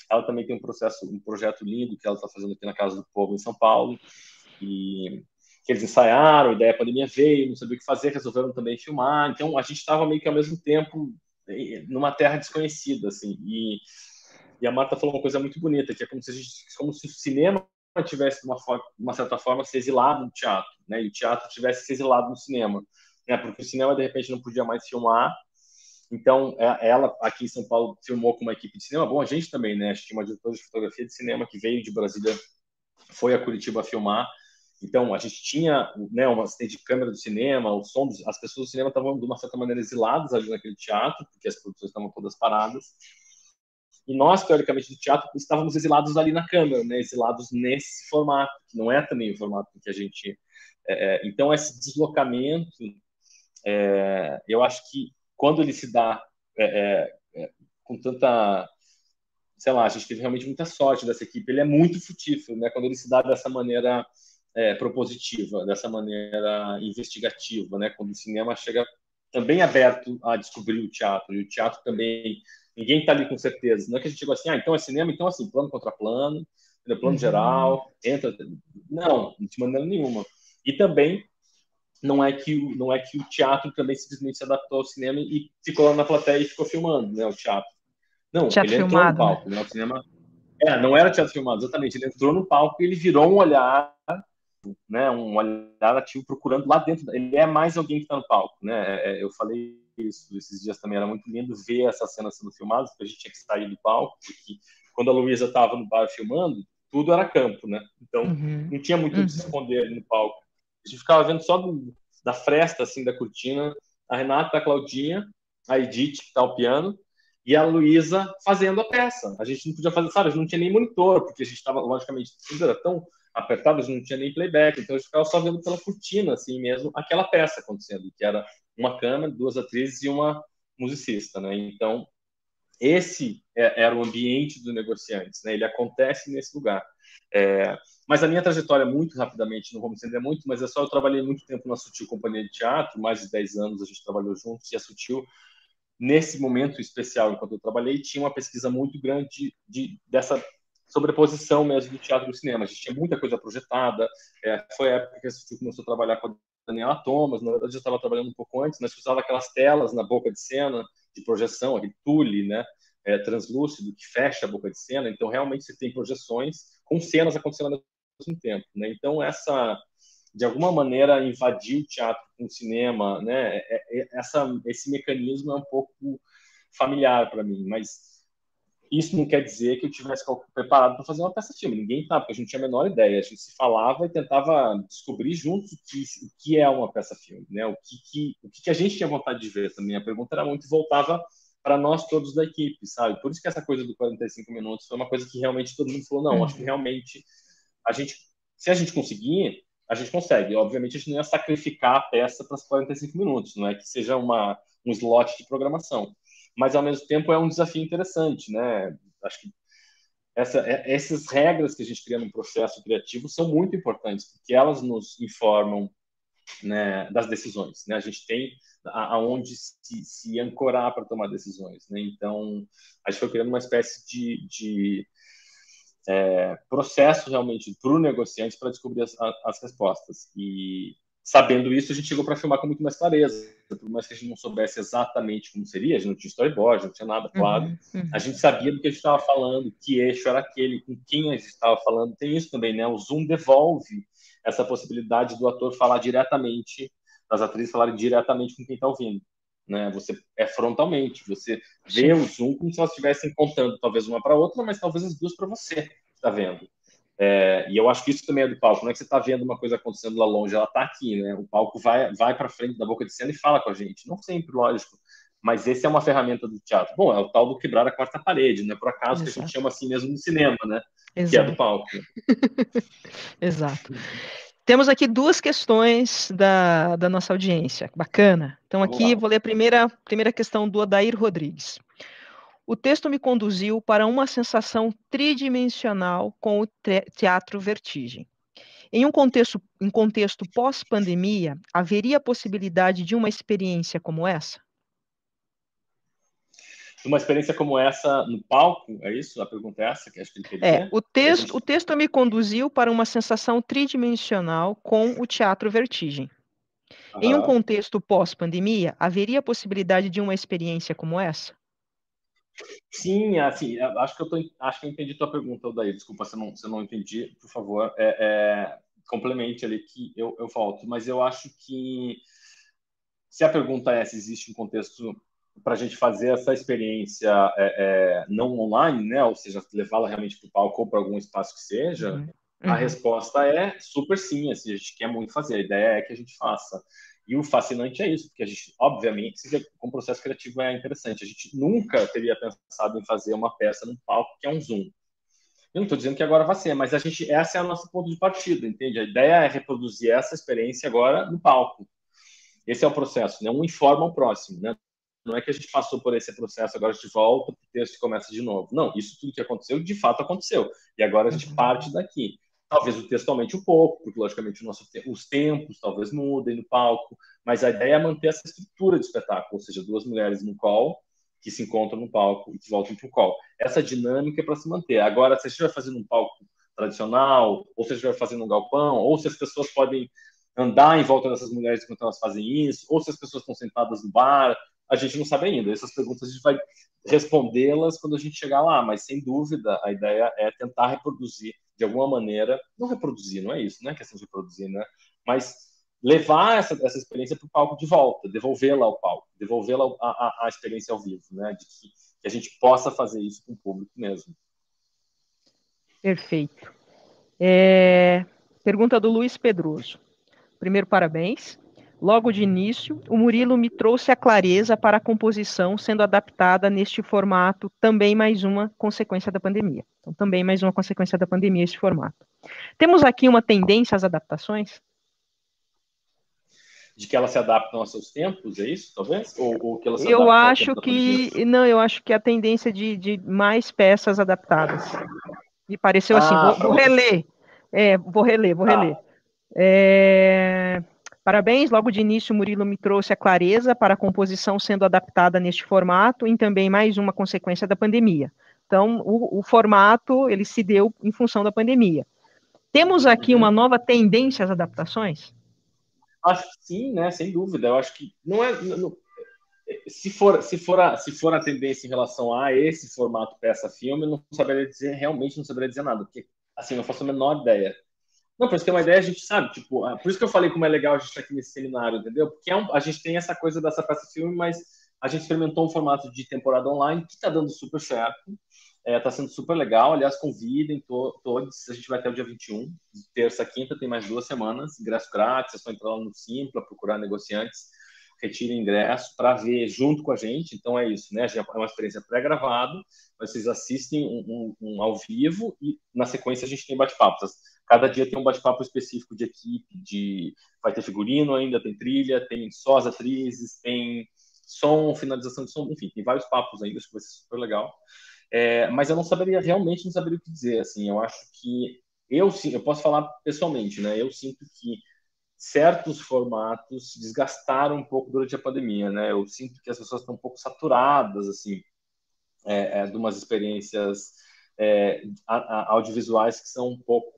Ela também tem um projeto lindo que ela está fazendo aqui na Casa do Povo em São Paulo, e que eles ensaiaram, e daí a pandemia veio, não sabia o que fazer, resolveram também filmar. Então a gente estava meio que ao mesmo tempo numa terra desconhecida, assim. E a Marta falou uma coisa muito bonita, que é como se o cinema tivesse, de uma certa forma, se exilado no teatro, né? E o teatro tivesse se exilado no cinema, né? Porque o cinema, de repente, não podia mais filmar. Então, ela, aqui em São Paulo, filmou com uma equipe de cinema. Bom, a gente também, né? A gente tinha uma diretora de fotografia de cinema que veio de Brasília, foi a Curitiba filmar. Então, a gente tinha, né, uma assistente de câmera do cinema, o som, as pessoas do cinema estavam, de uma certa maneira, exiladas ali naquele teatro, porque as produções estavam todas paradas. E nós, teoricamente, do teatro, estávamos exilados ali na câmera, né? Exilados nesse formato, que não é também o formato que a gente... então, esse deslocamento, eu acho que quando ele se dá com tanta... Sei lá, a gente teve realmente muita sorte dessa equipe. Ele é muito frutífero, né? Quando ele se dá dessa maneira propositiva, dessa maneira investigativa, né? Quando o cinema chega também aberto a descobrir o teatro, e o teatro também, ninguém está ali com certeza, não é que a gente chegou assim, então é cinema, então assim, plano contra plano, plano geral, entra, não, de maneira nenhuma. E também não é que o teatro também simplesmente se adaptou ao cinema e ficou lá na plateia e ficou filmando, né, o teatro. Não, Teatro ele entrou no filmado, palco, né? O cinema não era teatro filmado, exatamente, ele entrou no palco e ele virou um olhar, né, um olhar ativo procurando lá dentro. Ele é mais alguém que está no palco, né? Eu falei isso esses dias também, era muito lindo ver essas cenas sendo filmadas, porque a gente tinha que sair do palco, porque quando a Luísa estava no bar filmando, tudo era campo, né? Então não tinha muito onde se esconder ali no palco. A gente ficava vendo só da fresta assim da cortina, a Renata, a Claudinha, a Edith que está ao piano e a Luísa fazendo a peça. A gente não podia fazer, sabe? A gente não tinha nem monitor, porque a gente estava, logicamente, tudo era tão apertado, a gente não tinha nem playback, então a gente ficava só vendo pela cortina, assim mesmo, aquela peça acontecendo, que era uma câmera, duas atrizes e uma musicista, né? Então, esse era o ambiente do Negociantes, né? Ele acontece nesse lugar. Mas a minha trajetória, muito rapidamente, não vou me estender muito, mas eu trabalhei muito tempo na Sutil Companhia de Teatro, mais de 10 anos a gente trabalhou juntos, e a Sutil, nesse momento especial, enquanto eu trabalhei, tinha uma pesquisa muito grande dessa sobreposição mesmo do teatro e do cinema. A gente tinha muita coisa projetada. Foi a época que a Sutil começou a trabalhar com a Daniela Thomas. Na verdade, eu estava trabalhando um pouco antes, mas usava aquelas telas na boca de cena de projeção, aquele tule, né, translúcido que fecha a boca de cena. Então, realmente, você tem projeções com cenas acontecendo ao mesmo tempo, né? Então, de alguma maneira, invadir o teatro com o cinema, né? Esse mecanismo é um pouco familiar para mim, mas Isso não quer dizer que eu tivesse preparado para fazer uma peça-filme. Ninguém estava, porque a gente não tinha a menor ideia. A gente se falava e tentava descobrir juntos o que é uma peça-filme, né? O que a gente tinha vontade de ver também. A pergunta era muito voltava para nós todos da equipe, sabe? Por isso que essa coisa do 45 minutos foi uma coisa que realmente todo mundo falou, não, acho que realmente a gente, se a gente conseguir, a gente consegue. Obviamente a gente não ia sacrificar a peça para os 45 minutos, não é que seja um slot de programação. Mas ao mesmo tempo é um desafio interessante, né? Acho que essas regras que a gente cria no processo criativo são muito importantes, porque elas nos informam, né, das decisões, né? A gente tem aonde se ancorar para tomar decisões, né? Então, a gente foi criando uma espécie de processo realmente para o negociante para descobrir as respostas. E sabendo isso, a gente chegou para filmar com muito mais clareza. Por mais que a gente não soubesse exatamente como seria, a gente não tinha storyboard, não tinha nada, claro. A gente sabia do que a gente estava falando, que eixo era aquele, com quem a gente estava falando. Tem isso também, né? O Zoom devolve essa possibilidade do ator falar diretamente, das atrizes falarem diretamente com quem está ouvindo. Né? Você frontalmente, você vê o Zoom como se elas estivessem contando talvez uma para outra, mas talvez as duas para você está vendo. E eu acho que isso também é do palco, não é que você está vendo uma coisa acontecendo lá longe, ela está aqui, né? O palco vai para frente da boca de cena e fala com a gente, não sempre, lógico, mas esse é uma ferramenta do teatro. Bom, é o tal do quebrar a quarta parede, né? Por acaso que a gente chama assim mesmo no cinema, né? Que é do palco. Exato. Temos aqui duas questões da nossa audiência. Bacana. Então, aqui vou ler a primeira questão do Odair Rodrigues. O texto me conduziu para uma sensação tridimensional com o teatro Vertigem. Em um contexto pós-pandemia, haveria a possibilidade de uma experiência como essa? Uma experiência como essa no palco, é isso? A pergunta é essa que acho que ele quer dizer? O texto me conduziu para uma sensação tridimensional com o teatro Vertigem. Em um contexto pós-pandemia, haveria a possibilidade de uma experiência como essa? Sim, assim, acho que eu entendi tua pergunta, Odair. Desculpa se eu não entendi, por favor, complemente ali que eu volto. Mas eu acho que se a pergunta é se existe um contexto para a gente fazer essa experiência não online, né, ou seja, levá-la realmente para o palco ou para algum espaço que seja, a resposta é super sim, assim, a gente quer muito fazer, a ideia é que a gente faça. E o fascinante é isso, porque a gente, obviamente, com o processo criativo é interessante, a gente nunca teria pensado em fazer uma peça num palco que é um Zoom. Eu não estou dizendo que agora vai ser, mas essa é a nossa ponto de partida, entende? A ideia é reproduzir essa experiência agora no palco. Esse é o processo, né? Um informa o próximo, né? Não é que a gente passou por esse processo, agora a gente volta, o texto começa de novo. Não, isso tudo que aconteceu, de fato aconteceu. E agora a gente parte daqui. Talvez o texto aumente um pouco, porque, logicamente, os tempos talvez mudem no palco, mas a ideia é manter essa estrutura de espetáculo, ou seja, duas mulheres no call, que se encontram no palco e que voltam para o call. Essa dinâmica é para se manter. Agora, se a gente vai fazer num palco tradicional, ou se a gente vai fazer num galpão, ou se as pessoas podem andar em volta dessas mulheres enquanto elas fazem isso, ou se as pessoas estão sentadas no bar, a gente não sabe ainda. Essas perguntas a gente vai respondê-las quando a gente chegar lá, mas sem dúvida a ideia é tentar reproduzir de alguma maneira, não reproduzir, não é isso, não é questão de reproduzir, né? Mas levar essa experiência para o palco de volta, devolvê-la ao palco, devolvê-la à experiência ao vivo, né? De que a gente possa fazer isso com o público mesmo. Perfeito. Pergunta do Luiz Pedroso. Primeiro, parabéns. Logo de início, o Murilo me trouxe a clareza para a composição sendo adaptada neste formato, também mais uma consequência da pandemia. Então, também mais uma consequência da pandemia esse formato. Temos aqui uma tendência às adaptações? De que elas se adaptam aos seus tempos, é isso, talvez? Ou que elas se Eu adaptam ao acho tempo da pandemia? que... Não, eu acho que a tendência de mais peças adaptadas. Me pareceu assim, vou reler. Vou reler. Parabéns, logo de início o Murilo me trouxe a clareza para a composição sendo adaptada neste formato e também mais uma consequência da pandemia. Então, o formato, ele se deu em função da pandemia. Temos aqui uma nova tendência às adaptações? Acho que sim, né? Sem dúvida. Eu acho que não é... Se for a tendência em relação a esse formato peça-filme, eu não saberia dizer, realmente não saberia dizer nada, porque, assim, não faço a menor ideia. Não, para você ter uma ideia, a gente sabe, tipo, por isso que eu falei como é legal a gente estar aqui nesse seminário, entendeu? Porque a gente tem essa coisa dessa peça-filme, mas a gente experimentou um formato de temporada online que está dando super certo. Tá sendo super legal. Aliás, convidem todos. A gente vai até o dia 21, terça, quinta, tem mais 2 semanas. Ingresso grátis, é só entrar lá no Simpla, procurar negociantes, retire ingresso para ver junto com a gente. Então é isso, né? É uma experiência pré-gravada. Vocês assistem um ao vivo e na sequência a gente tem bate-papos. Cada dia tem um bate-papo específico de equipe, vai ter figurino ainda, tem trilha, tem só as atrizes, tem som, finalização de som, enfim, tem vários papos ainda, acho que vai ser super legal. Mas eu realmente não saberia o que dizer, assim, eu acho que eu posso falar pessoalmente, né? Eu sinto que certos formatos se desgastaram um pouco durante a pandemia, né? Eu sinto que as pessoas estão um pouco saturadas, assim, de umas experiências audiovisuais que são um pouco,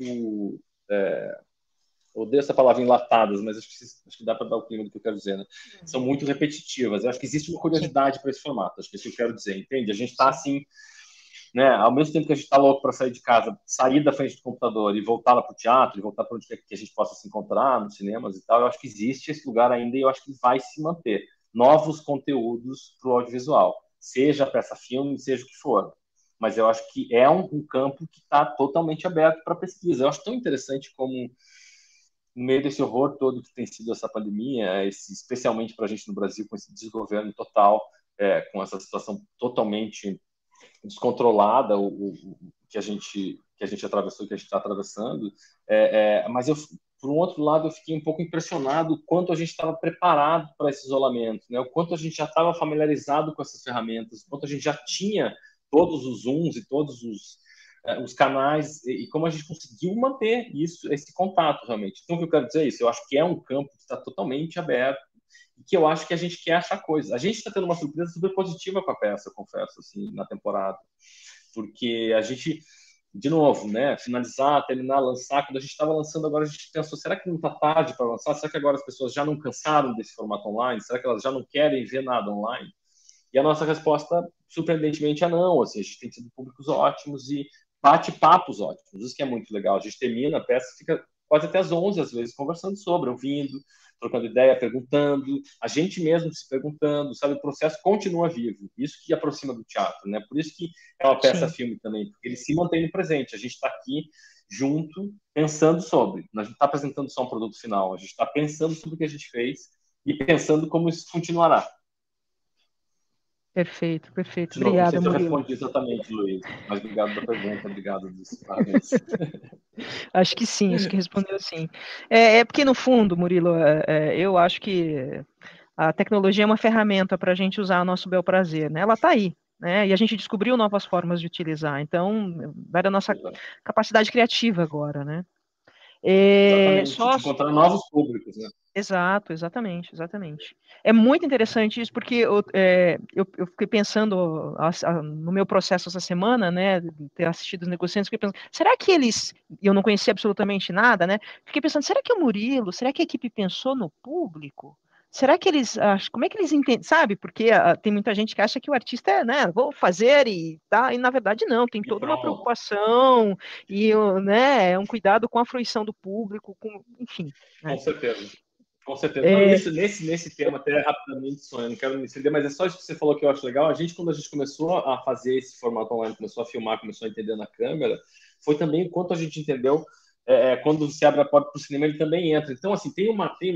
odeio essa palavra enlatadas, mas acho que dá para dar o clima do que eu quero dizer, né? São muito repetitivas. Eu acho que existe uma curiosidade para esse formato, acho que é isso que eu quero dizer, entende? A gente está assim, né? Ao mesmo tempo que a gente está louco para sair de casa, sair da frente do computador e voltar lá para o teatro, e voltar para onde quer que a gente possa se encontrar, nos cinemas e tal, eu acho que existe esse lugar ainda e eu acho que vai se manter. Novos conteúdos para o audiovisual, seja peça-filme, seja o que for. Mas eu acho que é um campo que está totalmente aberto para pesquisa. Eu acho tão interessante como, no meio desse horror todo que tem sido essa pandemia, especialmente para a gente no Brasil, com esse desgoverno total, com essa situação totalmente descontrolada, o que a gente atravessou, que a gente está atravessando, mas por um outro lado, eu fiquei um pouco impressionado o quanto a gente estava preparado para esse isolamento, né? O quanto a gente já estava familiarizado com essas ferramentas, o quanto a gente já tinha todos os Zooms e todos os canais, e como a gente conseguiu manter esse contato, realmente. Então, o que eu quero dizer é isso, eu acho que é um campo que está totalmente aberto, e que eu acho que a gente quer achar coisas. A gente está tendo uma surpresa super positiva com a peça, eu confesso, assim, na temporada, porque a gente, de novo, né, finalizar, terminar, lançar, quando a gente estava lançando agora, a gente pensou, será que não está tarde para lançar? Será que agora as pessoas já não cansaram desse formato online? Será que elas já não querem ver nada online? E a nossa resposta, surpreendentemente, é não. Assim, a gente tem tido públicos ótimos e bate-papos ótimos. Isso que é muito legal. A gente termina a peça, fica quase até às 11, às vezes, conversando sobre, ouvindo, trocando ideia, perguntando, a gente mesmo se perguntando, sabe? O processo continua vivo. Isso que aproxima do teatro, né? Por isso que é uma peça-filme também, porque ele se mantém no presente. A gente está aqui junto, pensando sobre. A gente não está apresentando só um produto final, a gente está pensando sobre o que a gente fez e pensando como isso continuará. Perfeito, perfeito. De novo, não sei Obrigada, se eu Murilo. respondi exatamente, Luiz, mas obrigado da pergunta, obrigado dos parabéns. Acho que sim, acho que respondeu sim. Porque, no fundo, Murilo, eu acho que a tecnologia é uma ferramenta para a gente usar a nosso bel prazer, né? Ela está aí, né? E a gente descobriu novas formas de utilizar. Então, vai da nossa capacidade criativa agora, né? Exatamente, de encontrar novos públicos, né? Exato, exatamente, exatamente. É muito interessante isso, porque eu fiquei pensando no meu processo essa semana, né, de ter assistido os negociantes, fiquei pensando, será que eles, eu não conhecia absolutamente nada, né, fiquei pensando, será que o Murilo, será que a equipe pensou no público? Será que eles, como é que eles entendem, sabe, porque tem muita gente que acha que o artista né, vou fazer e na verdade não, tem toda uma preocupação, né, um cuidado com a fruição do público, enfim. Né? Com certeza. Com certeza. Não, nesse tema, até rapidamente, Sônia, não quero me estender, mas é só isso que você falou que eu acho legal. Quando a gente começou a fazer esse formato online, começou a filmar, começou a entender na câmera, foi também o quanto a gente entendeu quando você abre a porta para o cinema, ele também entra. Então, assim,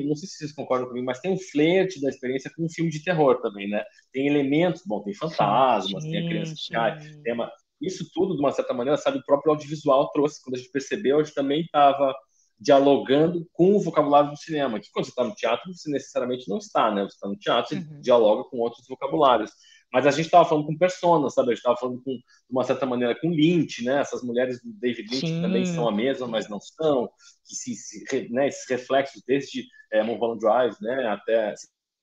não sei se vocês concordam comigo, mas tem um flerte da experiência com um filme de terror também, né? Tem elementos, tem fantasmas, tem a criança que cai, isso tudo, de uma certa maneira, sabe, o próprio audiovisual trouxe. Quando a gente percebeu, a gente também estava dialogando com o vocabulário do cinema, que quando você está no teatro, você necessariamente não está, né? Você está no teatro, você dialoga com outros vocabulários. Mas a gente estava falando com personas, sabe? A gente estava falando de uma certa maneira, com Lynch, né? Essas mulheres do David Lynch que também são a mesma, mas não são, que né, esses reflexos desde Mulholland Drive, né? Até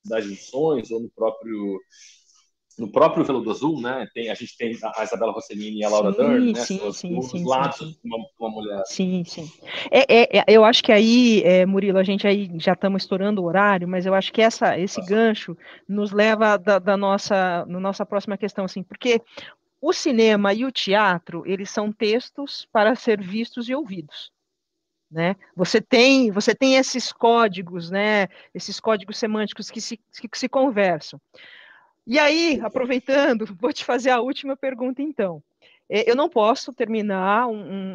Cidade dos Sonhos, ou no próprio Veludo Azul, né? A gente tem a Isabella Rossellini e a Laura Dern, né? São os lados de uma mulher. Sim, sim. Eu acho que aí, Murilo, a gente aí já estamos estourando o horário, mas eu acho que esse gancho nos leva da nossa próxima questão, assim, porque o cinema e o teatro, eles são textos para ser vistos e ouvidos. Né? Você tem esses códigos, né? Esses códigos semânticos que se conversam. E aí, aproveitando, vou te fazer a última pergunta, então. eu não posso terminar,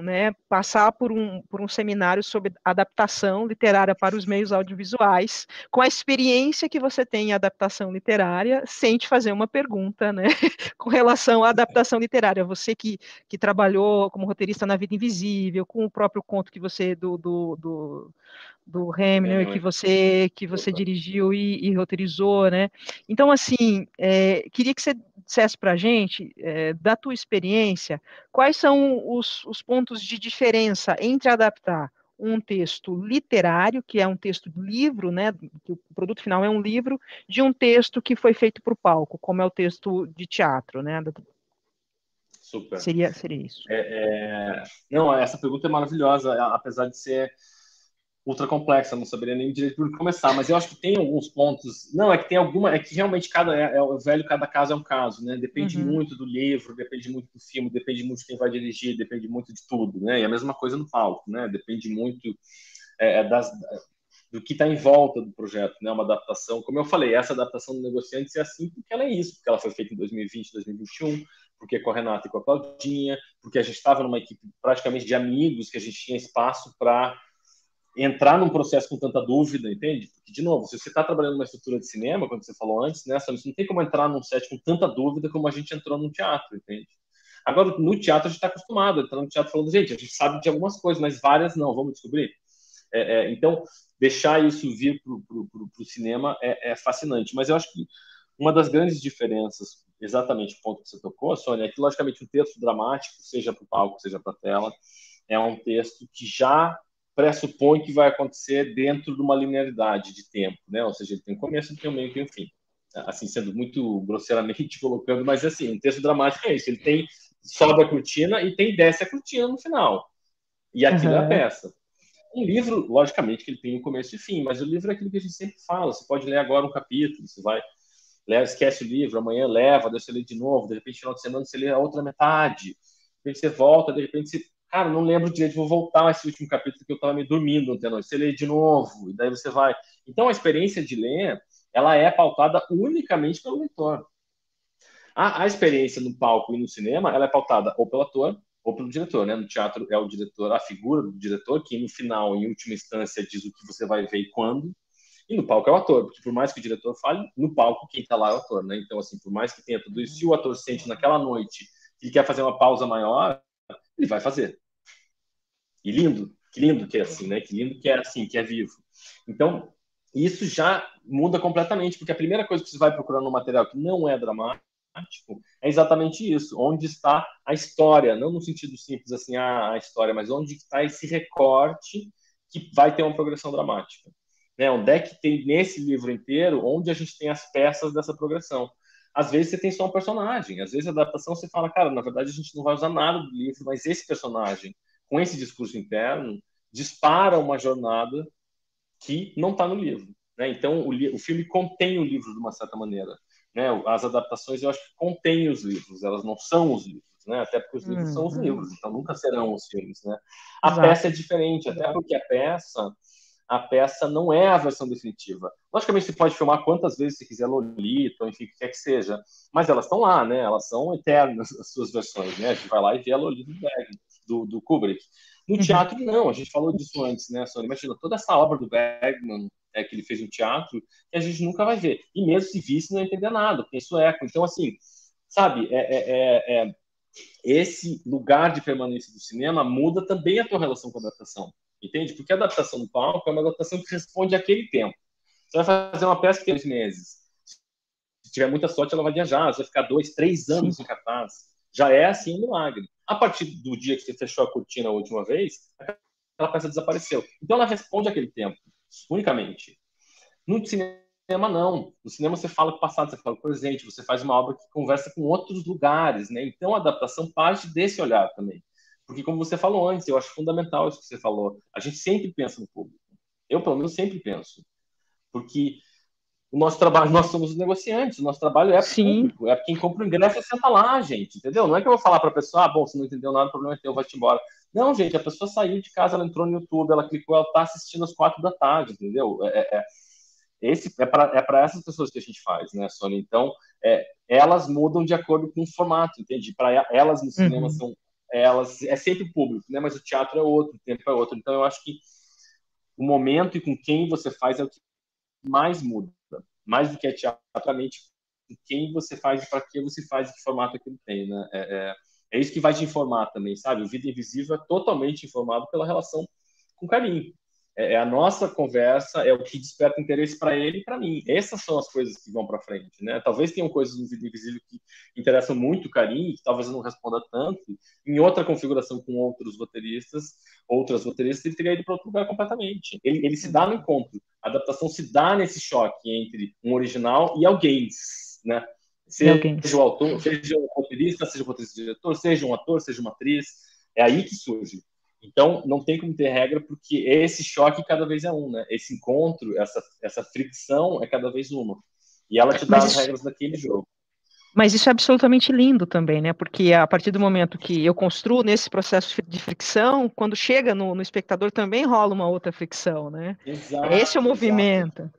né, passar por um seminário sobre adaptação literária para os meios audiovisuais, com a experiência que você tem em adaptação literária, sem te fazer uma pergunta, né, com relação à adaptação literária. Você que trabalhou como roteirista na Vida Invisível, com o próprio conto que você do Hemingway que você dirigiu e roteirizou, né? Então, assim, queria que você dissesse para a gente, da tua experiência, quais são os pontos de diferença entre adaptar um texto literário, que é um texto de livro, né, que o produto final é um livro, de um texto que foi feito para o palco, como é o texto de teatro, né? Super. Seria isso. Não, essa pergunta é maravilhosa, apesar de ser ultra complexa, não saberia nem direito por começar, mas eu acho que tem alguns pontos. Não, é que tem alguma, é que realmente é o velho, cada caso é um caso, né? Depende muito do livro, depende muito do filme, depende muito de quem vai dirigir, depende muito de tudo, né? E a mesma coisa no palco, né? Depende muito do que está em volta do projeto, né? Uma adaptação, como eu falei, essa adaptação do Negociantes é assim porque ela é isso, porque ela foi feita em 2020, 2021, porque é com a Renata e com a Claudinha, porque a gente estava numa equipe praticamente de amigos, que a gente tinha espaço para entrar num processo com tanta dúvida, entende? Porque, de novo, se você está trabalhando numa estrutura de cinema, como você falou antes, né, você não tem como entrar num set com tanta dúvida como a gente entrou num teatro, entende? Agora, no teatro, a gente está acostumado a entrar no teatro falando, gente, a gente sabe de algumas coisas, mas várias não, vamos descobrir? Então, deixar isso vir para o cinema é fascinante. Mas eu acho que uma das grandes diferenças, exatamente o ponto que você tocou, Sônia, é que, logicamente, um texto dramático, seja para o palco, seja para a tela, é um texto que já pressupõe que vai acontecer dentro de uma linearidade de tempo, né? Ou seja, ele tem um começo, tem um meio, tem um fim. Assim, sendo muito grosseiramente colocando, mas assim, um texto dramático é isso. Ele tem sobe a cortina e tem desce a cortina no final. E aquilo é a peça. Um livro, logicamente, que ele tem um começo e fim, mas o livro é aquilo que a gente sempre fala. Você pode ler agora um capítulo, você vai esquece o livro, amanhã leva, deixa você ler de novo, de repente, no final de semana, você lê a outra metade, de repente você volta, de repente você cara, não lembro direito, vou voltar a esse último capítulo que eu estava me dormindo ontem à noite. Você lê de novo, e daí você vai. Então, a experiência de ler, ela é pautada unicamente pelo leitor. A experiência no palco e no cinema, ela é pautada ou pelo ator ou pelo diretor, né? No teatro é o diretor, a figura do diretor, que no final, em última instância, diz o que você vai ver e quando. E no palco é o ator, porque por mais que o diretor fale, no palco quem está lá é o ator, né? Então, assim, por mais que tenha tudo isso, se o ator sente naquela noite que ele quer fazer uma pausa maior, ele vai fazer. E lindo, que lindo que é assim, né? Que lindo que é assim, que é vivo. Então, isso já muda completamente, porque a primeira coisa que você vai procurar no material que não é dramático é exatamente isso. Onde está a história? Não no sentido simples assim, a história, mas onde está esse recorte que vai ter uma progressão dramática. Né? Onde é que tem nesse livro inteiro, onde a gente tem as peças dessa progressão? Às vezes você tem só um personagem, às vezes a adaptação você fala, cara, na verdade a gente não vai usar nada do livro, mas esse personagem, com esse discurso interno, dispara uma jornada que não está no livro. Né? Então, o filme contém o livro de uma certa maneira. Né? As adaptações, eu acho que contêm os livros, elas não são os livros. Né? Até porque os livros são os livros, então nunca serão os filmes. Né? A peça é diferente, até porque a peça não é a versão definitiva. Logicamente, você pode filmar quantas vezes você quiser Lolita, ou enfim, o que quer que seja, mas elas estão lá, né? Elas são eternas, as suas versões, né? A gente vai lá e vê a Lolita do Kubrick. No teatro, não, a gente falou disso antes, né, Sônia? Imagina, toda essa obra do Bergman que ele fez no teatro, que a gente nunca vai ver. E mesmo se visse, não ia entender nada, porque isso é eco. Então, assim, sabe, esse lugar de permanência do cinema muda também a tua relação com a adaptação. Entende? Porque a adaptação do palco é uma adaptação que responde àquele tempo. Você vai fazer uma peça que tem 2 meses. Se tiver muita sorte, ela vai viajar. Você vai ficar 2, 3 anos em cartaz. Já é assim um milagre. A partir do dia que você fechou a cortina a última vez, aquela peça desapareceu. Então ela responde àquele tempo, unicamente. No cinema, não. No cinema você fala com o passado, você fala com o presente, você faz uma obra que conversa com outros lugares, né? Então a adaptação parte desse olhar também. Porque, como você falou antes, eu acho fundamental isso que você falou. A gente sempre pensa no público. Eu, pelo menos, sempre penso. Porque o nosso trabalho, nós somos os negociantes, o nosso trabalho é para o público, é para quem compra o ingresso e senta lá, gente, entendeu? Não é que eu vou falar para a pessoa, bom, se não entendeu nada, o problema é teu, vai-te embora. Não, gente, a pessoa saiu de casa, ela entrou no YouTube, ela clicou, ela está assistindo às 4 da tarde, entendeu? É para essas pessoas que a gente faz, né, Sônia? Então, elas mudam de acordo com o formato, entende? Para elas no cinema Uhum. é sempre o público, né? Mas o teatro é outro, o tempo é outro. Então, eu acho que o momento e com quem você faz é o que mais muda, mais do que é teatralmente, com quem você faz e para que você faz e que formato aquilo tem, né? É isso que vai te informar também, sabe? O Vida Invisível é totalmente informado pela relação com carinho. A nossa conversa, é o que desperta interesse para ele e para mim. Essas são as coisas que vão para frente, né? Talvez tenham coisas no Vida Invisível que interessam muito o carinho, que talvez eu não responda tanto. Em outra configuração com outras roteiristas, ele teria ido para outro lugar completamente. Ele se dá no encontro. A adaptação se dá nesse choque entre um original e alguém, né? Seja o autor, seja o roteirista, seja o roteirista diretor, seja um ator, seja uma atriz. É aí que surge. Então, não tem como ter regra, porque esse choque cada vez é um, né? Esse encontro, essa fricção é cada vez uma. E ela te dá as regras daquele jogo. Mas isso é absolutamente lindo também, né? Porque a partir do momento que eu construo nesse processo de fricção, quando chega no espectador também rola uma outra fricção, né? Exato, Esse é o movimento.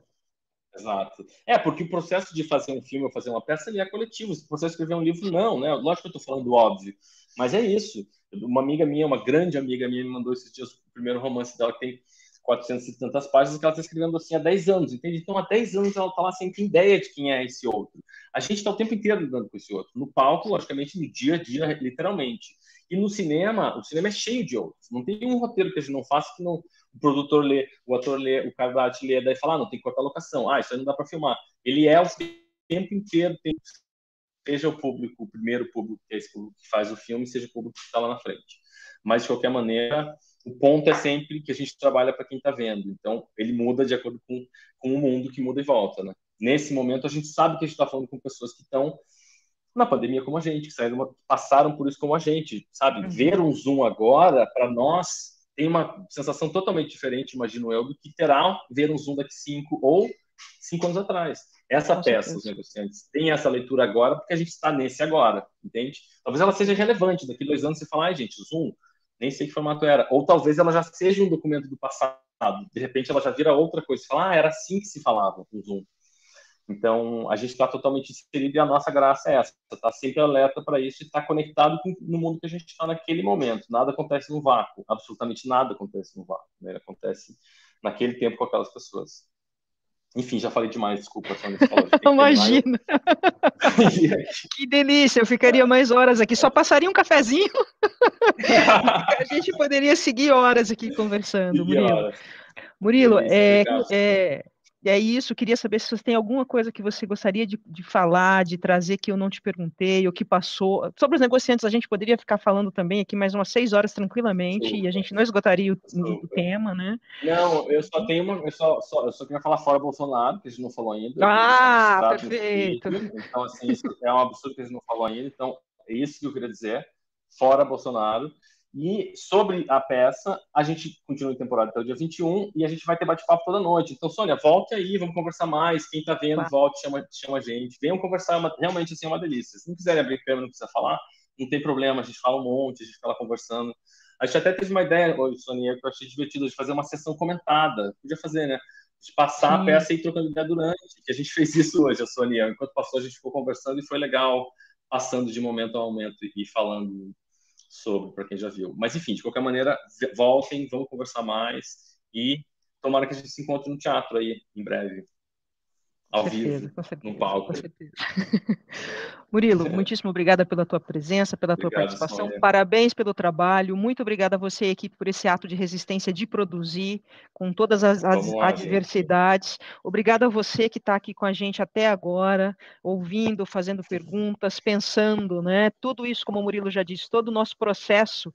Exato. Porque o processo de fazer um filme ou fazer uma peça, ele é coletivo. O processo de escrever um livro, não, né? Lógico que eu estou falando do óbvio, mas é isso. Uma amiga minha, uma grande amiga minha, me mandou esses dias o primeiro romance dela, que tem 400 e tantas páginas, que ela está escrevendo assim há 10 anos, entende? Então, há 10 anos ela está lá sem ter ideia de quem é esse outro. A gente está o tempo inteiro lidando com esse outro. No palco, logicamente, no dia a dia, literalmente. E no cinema, o cinema é cheio de outros. Não tem um roteiro que a gente não faça que não, o produtor lê, o ator lê, o cara da arte lê, daí fala, não, tem que cortar a locação. Isso aí não dá para filmar. Ele é o tempo inteiro, seja o público, o primeiro público, que é esse público que faz o filme, seja o público que está lá na frente. Mas, de qualquer maneira, o ponto é sempre que a gente trabalha para quem está vendo. Então, ele muda de acordo com o mundo que muda e volta, né? Nesse momento, a gente sabe que a gente está falando com pessoas que estão na pandemia como a gente, que passaram por isso como a gente, sabe? Ver um Zoom agora, para nós, tem uma sensação totalmente diferente, imagino eu, do que terá ver um Zoom daqui 5 anos atrás. Essa Com peça, certeza. Os Negociantes, tem essa leitura agora porque a gente está nesse agora, entende? Talvez ela seja relevante. Daqui 2 anos você fala, gente, o Zoom, nem sei que formato era. Ou talvez ela já seja um documento do passado. De repente ela já vira outra coisa. Você fala, era assim que se falava com o Zoom. Então, a gente está totalmente inserido e a nossa graça é essa. Está sempre alerta para isso e está conectado no mundo que a gente está naquele momento. Nada acontece no vácuo. Absolutamente nada acontece no vácuo. Né? Acontece naquele tempo com aquelas pessoas. Enfim, já falei demais, desculpa, Sônia. Imagina. Que delícia, eu ficaria mais horas aqui. Só passaria um cafezinho. A gente poderia seguir horas aqui conversando, Murilo. Murilo, é isso. Queria saber se você tem alguma coisa que você gostaria de falar, de trazer que eu não te perguntei, o que passou. Sobre os negociantes, a gente poderia ficar falando também aqui mais umas 6 horas tranquilamente, e a gente não esgotaria o tema, né? Não, eu só tenho eu só queria falar fora Bolsonaro, que a gente não falou ainda. Perfeito. Então, assim, isso é um absurdo que a gente não falou ainda. Então, é isso que eu queria dizer, fora Bolsonaro. E sobre a peça, a gente continua em temporada até o dia 21 e a gente vai ter bate-papo toda noite. Então, Sônia, volte aí, vamos conversar mais. Quem tá vendo, volte, chama a gente. Venham conversar, realmente assim, é uma delícia. Se não quiserem abrir câmera, não precisa falar, não tem problema, a gente fala um monte, a gente fica lá conversando. A gente até teve uma ideia, Sônia, que eu achei divertido, de fazer uma sessão comentada. Podia fazer, né? De passar a peça e trocando ideia durante. Que a gente fez isso hoje, a Sônia. Enquanto passou, a gente ficou conversando e foi legal, passando de momento a momento e falando sobre, para quem já viu. Mas, enfim, de qualquer maneira, voltem, vamos conversar mais e tomara que a gente se encontre no teatro aí, em breve. Ao vivo, no palco. Com certeza. Murilo, muitíssimo obrigada pela tua presença, pela tua participação. Sônia. Parabéns pelo trabalho. Muito obrigada a você, equipe, por esse ato de resistência de produzir, com todas as adversidades. Gente. Obrigada a você que está aqui com a gente até agora, ouvindo, fazendo perguntas, pensando, né? Tudo isso, como o Murilo já disse, todo o nosso processo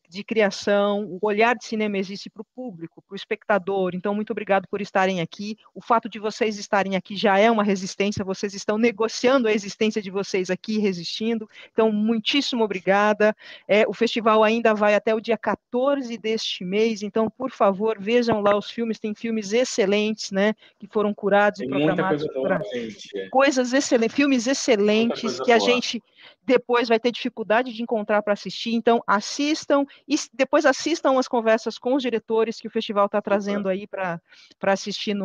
de criação, o olhar de cinema existe para o público, para o espectador. Então, muito obrigado por estarem aqui. O fato de vocês estarem aqui já é uma resistência, vocês estão negociando a existência de vocês aqui resistindo. Então, muitíssimo obrigada. O festival ainda vai até o dia 14 deste mês, então, por favor, vejam lá os filmes, tem filmes excelentes, né, que foram curados e programados. Muita coisa boa, gente. Coisas excelentes, filmes excelentes que a gente depois vai ter dificuldade de encontrar para assistir, então assistam e depois assistam as conversas com os diretores que o festival está trazendo aí para assistir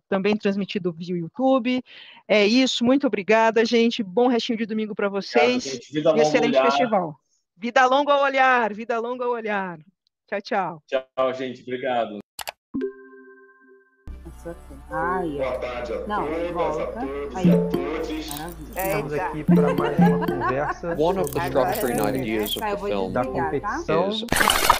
também transmitido via YouTube. É isso, muito obrigada, gente. Bom restinho de domingo para vocês. Obrigado, gente. Vida longa excelente ao olhar. Festival. Vida longa ao olhar, vida longa ao olhar. Tchau, tchau. Tchau, gente. Obrigado. Boa tarde a todas, a todos. Estamos aqui para mais uma conversa. One of the structuring ideas of the film da competição. is